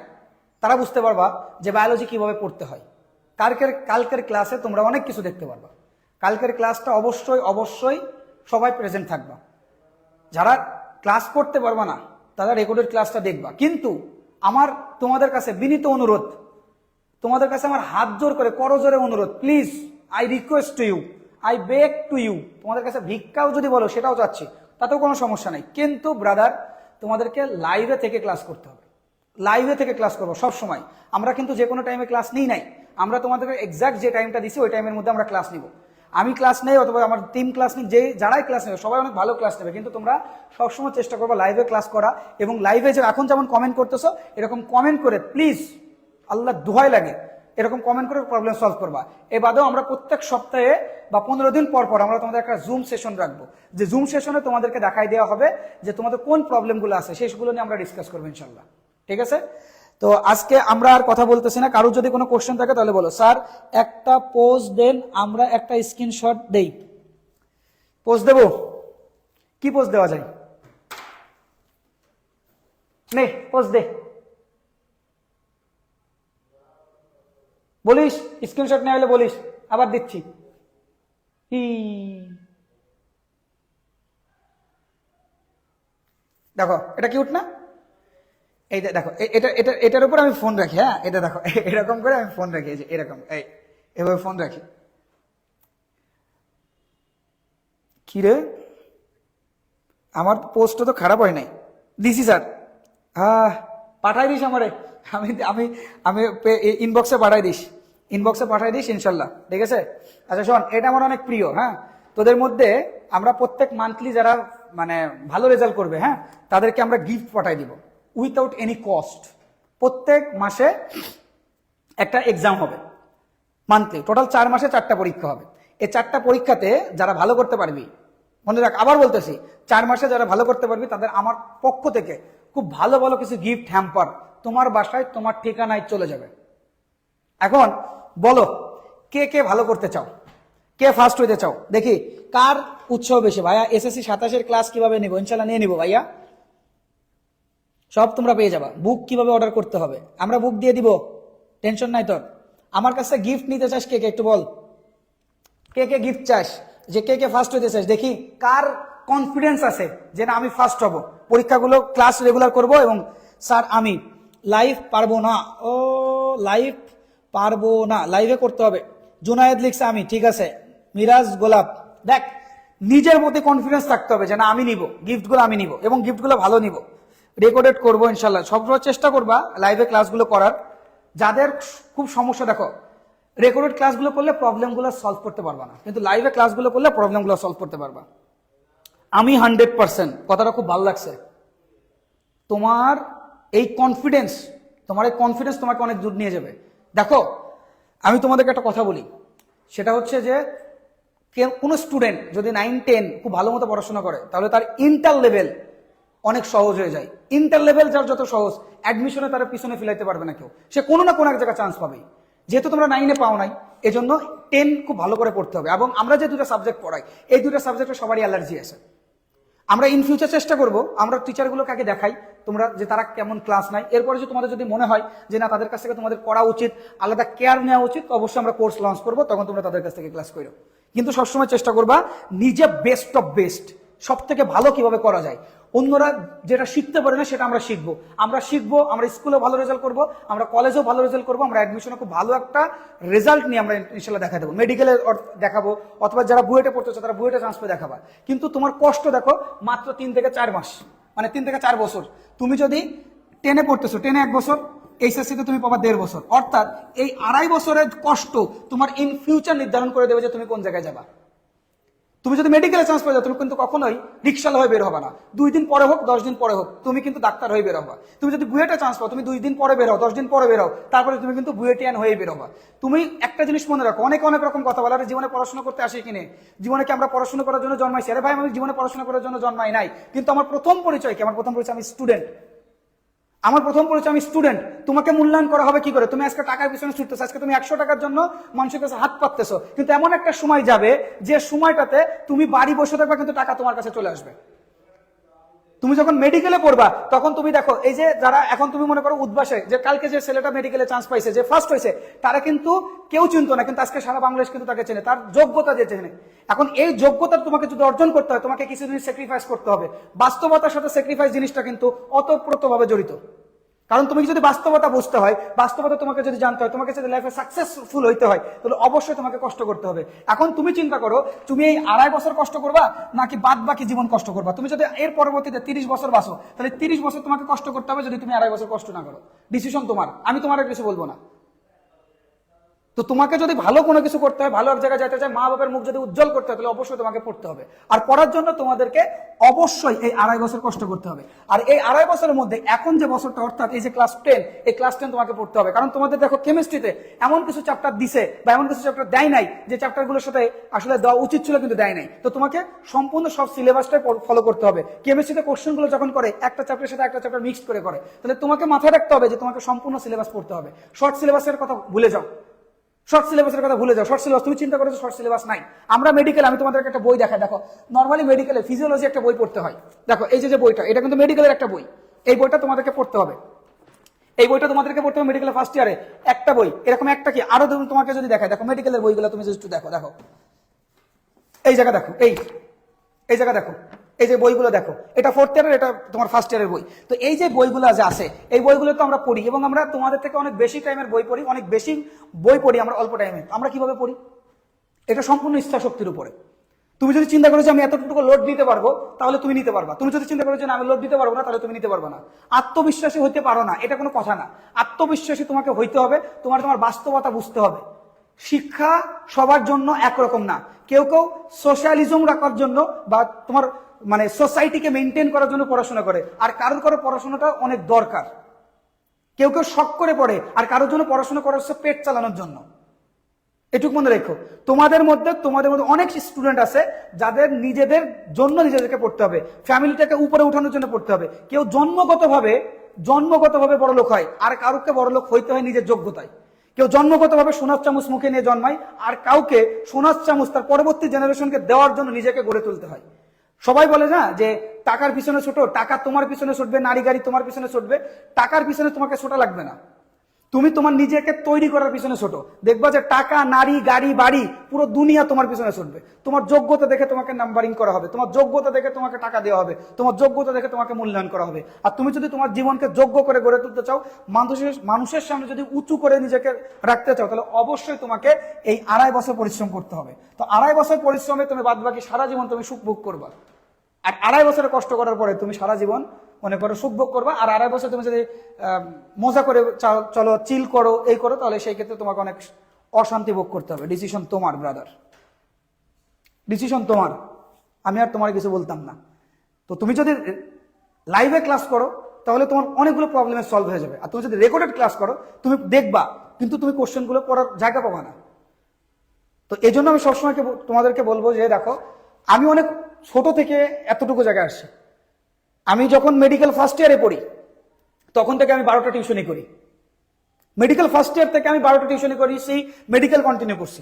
তারা বুঝতে পারবা যে বায়োলজি কিভাবে পড়তে হয়। কালকের ক্লাসে তোমরা অনেক কিছু দেখতে পারবা। কালকের ক্লাসটা অবশ্যই অবশ্যই সবাই প্রেজেন্ট থাকবা। যারা ক্লাস করতে পারবা না তারা রেকর্ডেড ক্লাসটা দেখবা। কিন্তু আমার তোমাদের কাছে বিনীত অনুরোধ, তোমাদের কাছে আমার হাত জোর করে করজোরে অনুরোধ, please I request to you, I beg to you, তোমাদের কাছে ভিক্ষাও যদি বলো সেটাও চাচ্ছি, তাতেও কোনো সমস্যা নেই। কিন্তু ব্রাদার তোমাদেরকে লাইভে থেকে ক্লাস করতে হবে, লাইভে থেকে ক্লাস করবো সব সময়। আমরা কিন্তু যে কোনো টাইমে ক্লাস নিই নাই, আমরা তোমাদেরকে এক্সাক্ট যে টাইমটা দিছি ওই টাইমের মধ্যে আমরা ক্লাস নিব। আমি ক্লাস নেই অথবা আমার টিম ক্লাস নিই, যে যারাই ক্লাস নেবে সবাই অনেক ভালো ক্লাস নেবে, কিন্তু তোমরা সবসময় চেষ্টা করবো লাইভে ক্লাস করা। এবং লাইভে যে এখন যেমন কমেন্ট করতেছো এরকম কমেন্ট করে প্লিজ, আল্লাহ দোহাই লাগে, এরকম কমেন্ট করে প্রবলেম সলভ করবা। এ বাদেও আমরা প্রত্যেক সপ্তাহে বা 15 দিন পর পর আমরা তোমাদের একটা জুম সেশন রাখবো, যে জুম সেশনে তোমাদেরকে দেখাই দেওয়া হবে যে তোমাদের কোন প্রবলেমগুলো আছে, সেগুলো নিয়ে আমরা ডিসকাস করবো ইনশাল্লাহ। ঠিক আছে? তো আজকে আমরা আর কথা বলতেছি না। কারোর যদি কোনো কোশ্চেন থাকে তাহলে বলো। স্যার একটা পোজ দেন, আমরা একটা স্ক্রিনশট দেই। পোজ দেব? কি পোজ দেওয়া যায়? নে পোজ দে, বলিস স্ক্রিনশট নেওয়া হলে বলিস, আবার দিচ্ছি। দেখো এটা কিউট না? এই দেখো, এটার উপর আমি ফোন রাখি। হ্যাঁ, এটা দেখো এরকম করে আমি ফোন রাখি, যে এরকম এভাবে ফোন রাখি। কি রে, আমার পোস্টটা তো খারাপ হয় নাই, দিছি স্যার। পাঠাই দিস আমারে, আমি আমি আমি ইনবক্সে পাঠাই দিস, ইনবক্সে পাঠাই দিস ইনশাল্লাহ। ঠিক আছে? আচ্ছা শোন, এটা আমার অনেক প্রিয়। হ্যাঁ, তোদের মধ্যে আমরা প্রত্যেক মান্থলি যারা মানে ভালো রেজাল্ট করবে, হ্যাঁ, তাদেরকে আমরা গিফট পাঠাই দিব উইথাউট এনি কস্ট। প্রত্যেক মাসে একটা এক্সাম হবে মান্থলি, টোটাল 4 মাসে 4টা পরীক্ষা হবে। এই 4টা পরীক্ষাতে যারা ভালো করতে পারবি, মনে রাখ আবার বলতেছি, 4 মাসে যারা ভালো করতে পারবি তাদের আমার পক্ষ থেকে খুব ভালো ভালো কিছু গিফট হ্যাম্পার তোমার বাসায় তোমার ঠিকানায় চলে যাবে। এখন বলো, কে কে ভালো করতে চাও, কে ফার্স্ট হইতে চাও? দেখি কার উৎসাহ বেশি। ভাইয়া এসএসসি 27-এর ক্লাস কিভাবে নিব? ইনশাল্লাহ নিয়ে নিব ভাইয়া, সব তোমরা পেয়ে যাবা। বুক কিভাবে অর্ডার করতে হবে আমরা বুক দিয়ে দিব, টেনশন নাই তোর। আমার কাছে গিফট নিতে চাস কে কে একটু বল, কে কে গিফট চাস, যে কে কে ফার্স্ট হইতে চাস? দেখি কার কনফিডেন্স আছে যে না আমি ফার্স্ট হব, পরীক্ষাগুলো ক্লাস রেগুলার করব। এবং স্যার আমি লাইভ পারবো না, ও লাইভ পারবো না, লাইভে করতে হবে। জুনায়েদ লিখছে আমি, ঠিক আছে। মিরাজ গোলাপ, দেখ নিজের মধ্যে কনফিডেন্স থাকতে হবে যে না আমি নিব গিফটগুলো, আমি নিব এবং গিফটগুলো ভালো নিব, রেকর্ডেড করবো ইনশাল্লাহ। সবসময় চেষ্টা করবা লাইভে ক্লাসগুলো করার। যাদের খুব সমস্যা, দেখো রেকর্ডেড ক্লাসগুলো করলে প্রবলেমগুলো সলভ করতে পারবা না, কিন্তু লাইভে ক্লাসগুলো করলে প্রবলেমগুলো সলভ করতে পারবা। আমি 100%, কথাটা খুব ভালো লাগছে। তোমার এই কনফিডেন্স, তোমাকে অনেক দূর নিয়ে যাবে। দেখো আমি তোমাদেরকে একটা কথা বলি, সেটা হচ্ছে যে কোনো স্টুডেন্ট যদি 9-10 খুব ভালো মতো পড়াশোনা করে তাহলে তার ইন্টার লেভেল অনেক সহজ হয়ে যায়। ইন্টার লেভেল যার যত সহজ, অ্যাডমিশনে তার পিছনে ফেলাইতে পারবে না কেউ, সে কোনো না কোনো এক জায়গায় চান্স পাবেই। যেহেতু তোমরা 9-এ পাও নাই, এজন্য 10 খুব ভালো করে পড়তে হবে। এবং আমরা যে 2টা সাবজেক্ট পড়াই, এই 2টা সাবজেক্টে সবারই অ্যালার্জি আছে। আমরা ইন ফিউচার চেষ্টা করব, আমরা টিচারগুলোকে আগে দেখাই তোমরা যে তারা কেমন ক্লাস নেয়। এরপরে যে তোমাদের যদি মনে হয় যে না তাদের কাছ থেকে তোমাদের করা উচিত, আলাদা কেয়ার নেওয়া উচিত, অবশ্যই আমরা কোর্স লঞ্চ করবো, তখন তোমরা তাদের কাছ থেকে ক্লাস করো। কিন্তু সবসময় চেষ্টা করবা নিজে বেস্ট অফ বেস্ট, সব থেকে ভালো কিভাবে করা যায়। অন্যরা যেটা শিখতে পারে না সেটা আমরা শিখবো, আমরা স্কুলে ভালো রেজাল্ট করবো, আমরা কলেজেও ভালো রেজাল্ট করবো, আমরা অ্যাডমিশনে খুব ভালো একটা রেজাল্ট নিয়ে আমরা ইনশাল্লাহ দেখা দেবো, মেডিকেলে দেখাবো, অথবা যারা বুয়েটে পড়তেছে তারা বুয়েটে চান্স পেয়ে দেখাবা। কিন্তু তোমার কষ্ট দেখো, মাত্র 3 থেকে 4 মাস, মানে 3 থেকে 4 বছর। তুমি যদি 10-এ পড়তেছো, 10-এ 1 বছর, এইচএসসিতে তুমি পাবা 1.5 বছর, অর্থাৎ এই 2.5 বছরের কষ্ট তোমার ইন ফিউচার নির্ধারণ করে দেবে যে তুমি কোন জায়গায় যাবা। তুমি যদি মেডিকেলে চান্স পেয়ে যাও, তুমি কিন্তু কখনোই রিক্সাওয়ালা হয়ে বের হবে না। 2 দিন পরে হোক, 10 দিন পরে হোক, তুমি কিন্তু ডাক্তার হয়ে বের হবা। তুমি যদি বুয়েটে চান্স পাও, তুমি 2 দিন পরে বের হও, 10 দিন পরে বের হও, তারপরে তুমি কিন্তু বুয়েটিয়ান হয়ে বের হবা। তুমি একটা জিনিস মনে রাখো, অনেক অনেক রকম কথা বলে, আরে জীবনে পড়াশোনা করতে আসি কিনে, জীবনে কি আমরা পড়াশোনা করার জন্য জন্মাইছি? আরে ভাই, আমি জীবনে পড়াশোনা করার জন্য জন্মাই নাই, কিন্তু আমার প্রথম পরিচয় কি? আমার প্রথম পরিচয় আমি স্টুডেন্ট। আমার প্রথম পরিচয় আমি স্টুডেন্ট। তোমাকে মূল্যায়ন করা হবে কি করে? তুমি আজকে টাকার পিছনে ছুটতেছো, আজকে তুমি 100 টাকার জন্য মানুষের কাছে হাত পাততেছো, কিন্তু এমন একটা সময় যাবে যে সময়টাতে তুমি বাড়ি বসে থাকবে, কিন্তু টাকা তোমার কাছে চলে আসবে। তুমি যখন মেডিকেলে পড়বা, তখন তুমি দেখো, এই যে যারা এখন তুমি মনে করো উদ্বাসে, যে কালকে যে ছেলেটা মেডিকেলে চান্স পাইছে, যে ফার্স্ট হয়েছে, তারা কিন্তু কেউ চিনতো না, কিন্তু আজকে সারা বাংলাদেশ কিন্তু তাকে চেনে, তার যোগ্যতা যে চেনে। এখন এই যোগ্যতা তোমাকে যদি অর্জন করতে হয়, তোমাকে কিছু জিনিস স্যাক্রিফাইস করতে হবে। বাস্তবতার সাথে স্যাক্রিফাইস জিনিসটা কিন্তু ওতপ্রোতভাবে জড়িত। কারণ তুমি যদি বাস্তবতা বুঝতে হয়, বাস্তবতা তোমাকে যদি জানতে হয়, তোমাকে যদি লাইফে সাকসেসফুল হইতে হয়, তাহলে অবশ্যই তোমাকে কষ্ট করতে হবে। এখন তুমি চিন্তা করো, তুমি এই 2.5 বছর কষ্ট করবা নাকি বাদ বাকি জীবন কষ্ট করবা? তুমি যদি এর পরবর্তীতে 30 বছর বাঁচো, তাহলে 30 বছর তোমাকে কষ্ট করতে হবে, যদি তুমি 2.5 বছর কষ্ট না করো। ডিসিশন তোমার, আমি তোমার কিছু বলবো না। তো তোমাকে যদি ভালো কোনো কিছু করতে হয়, ভালো এক জায়গায় যেতে চায়, মা বাবার মুখ যদি উজ্জ্বল করতে হয়, তাহলে অবশ্যই তোমাকে পড়তে হবে। আর পড়ার জন্য তোমাদেরকে অবশ্যই এই 2.5 বছর কষ্ট করতে হবে। আর এই 2.5 বছরের মধ্যে এখন যে বছরটা, অর্থাৎ এই যে ক্লাস 10, এই ক্লাস 10 তোমাকে পড়তে হবে। কারণ তোমাদের দেখো কেমিস্ট্রিতে এমন কিছু চ্যাপ্টার দিছে বা এমন কিছু চ্যাপ্টার দেয় নাই, যে চ্যাপ্টারগুলোর সাথে আসলে দেওয়া উচিত ছিল কিন্তু দেয় নাই। তো তোমাকে সম্পূর্ণ সব সিলেবাসটাই ফলো করতে হবে। কেমিস্ট্রিতে কোশ্চেনগুলো যখন করে, একটা চ্যাপ্টারের সাথে একটা চ্যাপ্টার মিক্সড করে, তাহলে তোমাকে মাথায় রাখতে হবে যে তোমাকে সম্পূর্ণ সিলেবাস পড়তে হবে। শর্ট সিলেবাসের কথা ভুলে যাও, শর্ট সিলেবাসের কথা ভুলে যাও। শর্ট সিলেবাস তুমি চিন্তা করেছো, শর্ট সিলেবাস নাই। আমরা মেডিকেল, আমি তোমাদেরকে একটা বই দেখাই, দেখো নর্মালি মেডিকেলে ফিজিওলজি একটা বই পড়তে হয়। দেখো এই যে বইটা, এটা কিন্তু মেডিকেলের একটা বই। এই বইটা তোমাদেরকে পড়তে হবে, এই বইটা তোমাদেরকে পড়তে হবে মেডিকেলের ফার্স্ট ইয়ারে। একটা বই এরকম, একটা কি আরো তোমাকে যদি দেখায়, দেখো মেডিকেলের বইগুলো তুমি যদি একটু দেখো, দেখো এই জায়গা দেখো, এই জায়গা দেখো, এই যে বইগুলো দেখো, এটা 4th ইয়ারের, এটা তোমার ফার্স্ট ইয়ারের বই। তো এই যে বইগুলো যে আছে, এই বইগুলো তো আমরা পড়ি, এবং আমরা তোমাদের থেকে অনেক বেশি টাইমের বই পড়ি, অনেক বেশি বই পড়ি আমরা অল্প টাইমে। আমরা কিভাবে পড়ি? এটা সম্পূর্ণ ইচ্ছা শক্তির উপরে। তুমি যদি চিন্তা করো যে আমি এতটুকু লোড দিতে পারবো, তাহলে তুমি নিতে পারবা। তুমি যদি চিন্তা করো যে আমি লোড দিতে পারবো না, তাহলে তুমি নিতে পারবে না। আত্মবিশ্বাসী হইতে পারো না, এটা কোনো কথা না। আত্মবিশ্বাসী তোমাকে হইতে হবে, তোমার বাস্তবতা বুঝতে হবে। শিক্ষা সবার জন্য একরকম না। কেউ কেউ সোশ্যালিজম রাখার জন্য বা তোমার মানে সোসাইটিকে মেনটেন করার জন্য পড়াশোনা করে, আর কারোর পড়াশোনাটা অনেক দরকার। কেউ কেউ শখ করে পড়ে, আর কারোর জন্য পড়াশোনা করা হচ্ছে পেট চালানোর জন্য। এটুকু মনে রেখো, তোমাদের মধ্যে অনেক স্টুডেন্ট আছে যাদের নিজেদের জন্য নিজেদেরকে পড়তে হবে, ফ্যামিলিটাকে উপরে উঠানোর জন্য পড়তে হবে। কেউ জন্মগতভাবে বড় লোক হয়, আর কারোকে বড় লোক হইতে হয় নিজের যোগ্যতায়। কেউ জন্মগতভাবে সোনার চামচ মুখে নিয়ে জন্মায়, আর কাউকে সোনার চামচ তার পরবর্তী জেনারেশনকে দেওয়ার জন্য নিজেকে গড়ে তুলতে হয়। সবাই বলে না যে টাকার পিছনে ছোটো, টাকা তোমার পিছনে ছুটবে, নারী গাড়ি তোমার পিছনে ছুটবে। টাকার পিছনে তোমাকে ছোটা লাগবে না, তুমি তোমার নিজেকে তৈরি করার পিছনে ছোট। দেখবা যে টাকা, নারী, গাড়ি, বাড়ি, পুরো দুনিয়া তোমার পিছনে ছুটবে। তোমার যোগ্যতা দেখে তোমাকে নাম্বারিং করা হবে, তোমার যোগ্যতা দেখে তোমাকে টাকা দেওয়া হবে, তোমার যোগ্যতা দেখে তোমাকে মূল্যায়ন করা হবে। আর তুমি যদি তোমার জীবনকে যোগ্য করে গড়ে তুলতে চাও, মানুষের সামনে যদি উঁচু করে নিজেকে রাখতে চাও, তাহলে অবশ্যই তোমাকে এই 2.5 বছর পরিশ্রম করতে হবে। তো 2.5 বছর পরিশ্রমে তুমি বাদ বাকি সারা জীবন তুমি সুখ ভোগ করবা। আর 2.5 বছরে কষ্ট করার পরে তুমি সারা জীবন মনে করো সুখ ভোগ করবা। আর 2.5 বছর তুমি যদি মজা করে চলো, চিল করো, এই করো, তাহলে সেই ক্ষেত্রে তোমাকে অনেক অশান্তি ভোগ করতে হবে। ডিসিশন তোমার ব্রাদার, ডিসিশন তোমার। আমি আর তোমার কিছু বলতাম না। তো তুমি যদি লাইভে ক্লাস করো, তাহলে তোমার অনেকগুলো প্রবলেমের সলভ হয়ে যাবে। আর তুমি যদি রেকর্ডেড ক্লাস করো, তুমি দেখবা, কিন্তু তুমি কোশ্চেনগুলো পড়ার জায়গা পাবা না। তো এই জন্য আমি সবসময় তোমাদেরকে বলবো যে দেখো, আমি অনেক ছোট থেকে এতটুকু জায়গায় আসছি। আমি যখন মেডিকেল ফার্স্ট ইয়ারে পড়ি, তখন থেকে আমি 12টা টিউশনি করি। মেডিকেল ফার্স্ট ইয়ার থেকে আমি 12টা টিউশনি করি, সেই মেডিকেল কন্টিনিউ করছি।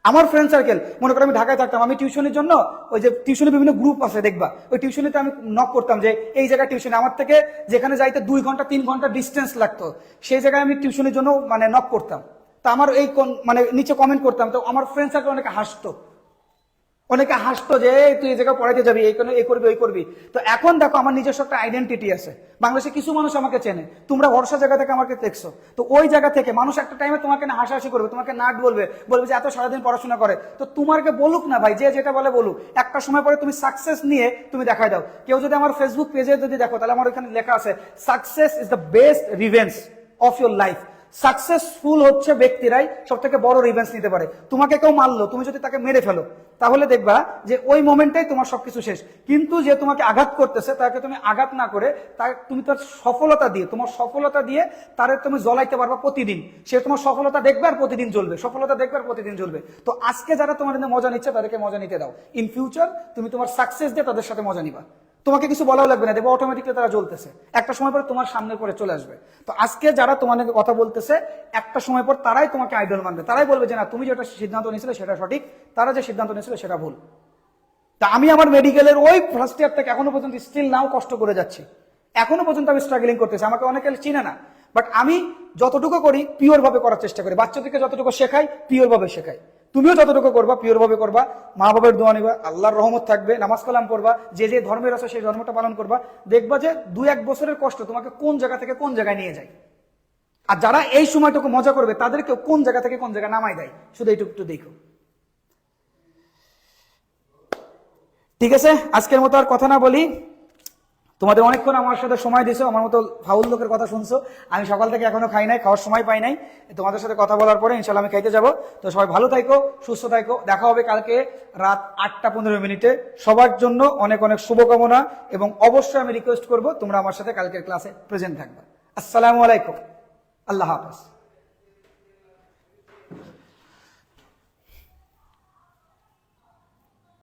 আমার ফ্রেন্ড সার্কেল, মনে করো আমি ঢাকায় থাকতাম, আমি টিউশনের জন্য ওই যে টিউশনের বিভিন্ন গ্রুপ আছে দেখবা, ওই টিউশনিতে আমি নক করতাম যে এই জায়গায় টিউশন, আমার থেকে যেখানে যাইতে 2 ঘন্টা 3 ঘন্টা ডিস্টেন্স লাগতো, সেই জায়গায় আমি টিউশনের জন্য মানে নক করতাম। তা আমার এই মানে নিচে কমেন্ট করতাম, তো আমার ফ্রেন্ড সার্কেল অনেকে হাসতো যে তুই এই জায়গায় পড়াইতে যাবি, এই করবি ওই করবি। তো এখন দেখো আমার নিজস্ব একটা আইডেন্টিটি আছে, বাংলাদেশে কিছু মানুষ আমাকে চেনে, তোমরা ভরসা জায়গা থেকে আমাকে দেখছো। তো ওই জায়গা থেকে মানুষ একটা টাইমে তোমাকে না হাসাহাসি করবে, তোমাকে নাট বলবে যে এত সারাদিন পড়াশোনা করে। তো তোমাকে বলুক না ভাই, যে যেটা বলে বলুক, একটা সময় পরে তুমি সাকসেস নিয়ে তুমি দেখাই দাও। কেউ যদি আমার ফেসবুক পেজে যদি দেখো, তাহলে আমার ওখানে লেখা আছে success is the best revenge of your life. Successful হচ্ছে ব্যক্তিরাই সব থেকে বড় রিভেঞ্জ নিতে পারে। তোমাকে কেউ মারলো, তুমি যদি তাকে মেরে ফেলো তাহলে দেখবা যে ওই মোমেন্টেই তোমার সবকিছু শেষ। কিন্তু যে তোমাকে আঘাত করতেছে তাকে তুমি আঘাত না করে তুমি তার সফলতা দিয়ে, তোমার সফলতা দিয়ে তারে তুমি জ্বলাইতে পারবা প্রতিদিন। সে তোমার সফলতা দেখবে আর প্রতিদিন জ্বলবে, সফলতা দেখবে আর প্রতিদিন জ্বলবে। তো আজকে যারা তোমার মজা নিচ্ছে তাদেরকে মজা নিতে দাও। ইন ফিউচার তুমি তোমার সাকসেস দিয়ে তাদের সাথে মজা নিবা। তোমাকে কিছু বলাও লাগবে না, দেখবো অটোমেটিকলি তারা জ্বলতেছে, একটা সময় পর তোমার সামনে পরে চলে আসবে। তো আজকে যারা তোমাদেরকে কথা বলতেছে একটা সময় পর তারাই তোমাকে আইডল মানবে, তারাই বলবে যে না তুমি যেটা সিদ্ধান্ত নিয়েছিলে সেটা সঠিক, তারা যে সিদ্ধান্ত নিয়েছিল সেটা ভুল। তা আমি আমার মেডিকেলের ওই ফার্স্ট ইয়ার থেকে এখনো পর্যন্ত স্টিল নাও কষ্ট করে যাচ্ছি, এখনো পর্যন্ত আমি স্ট্রাগলিং করতেছি। আমাকে অনেকে চিনে না, বাট আমি যতটুকু করি পিওর ভাবে করার চেষ্টা করি। বাচ্চাদেরকে যতটুকু শেখাই পিওর ভাবে শেখাই, তুমিও যতটুকু করবা পিওর ভাবে করবা। মা বাবার দোয়া নিবা, আল্লাহর রহমত থাকবে, নামাজ কালাম পড়বা, যে যে ধর্মের আছে সেই ধর্মটা পালন করবা। দেখবা যে 2-1 বছরের কষ্ট তোমাকে কোন জায়গা থেকে কোন জায়গায় নিয়ে যায়। আর যারা এই সময়টুকু মজা করবে তাদেরকে কোন জায়গা থেকে কোন জায়গায় নামাই দেয়, শুধু এইটুকু একটু দেখো। ঠিক আছে, আজকের মতো আর কথা না বলি। তোমাদের অনেকক্ষণ আমার সাথে সময় দিছো, আমার মতো ফাউল লোকের কথা শুনছো। আমি সকাল থেকে এখনো খাই নাই, খাওয়ার সময় পাই নাই। তোমাদের সাথে কথা বলার পরে ইনশাল্লাহ আমি খাইতে যাবো। তো সবাই ভালো থাকো, সুস্থ থাকো, দেখা হবে কালকে রাত 8টা 15 মিনিটে। সবার জন্য অনেক অনেক শুভকামনা, এবং অবশ্যই আমি রিকোয়েস্ট করবো তোমরা আমার সাথে কালকের ক্লাসে প্রেজেন্ট থাকবে। আসসালামু আলাইকুম, আল্লাহ হাফেজ।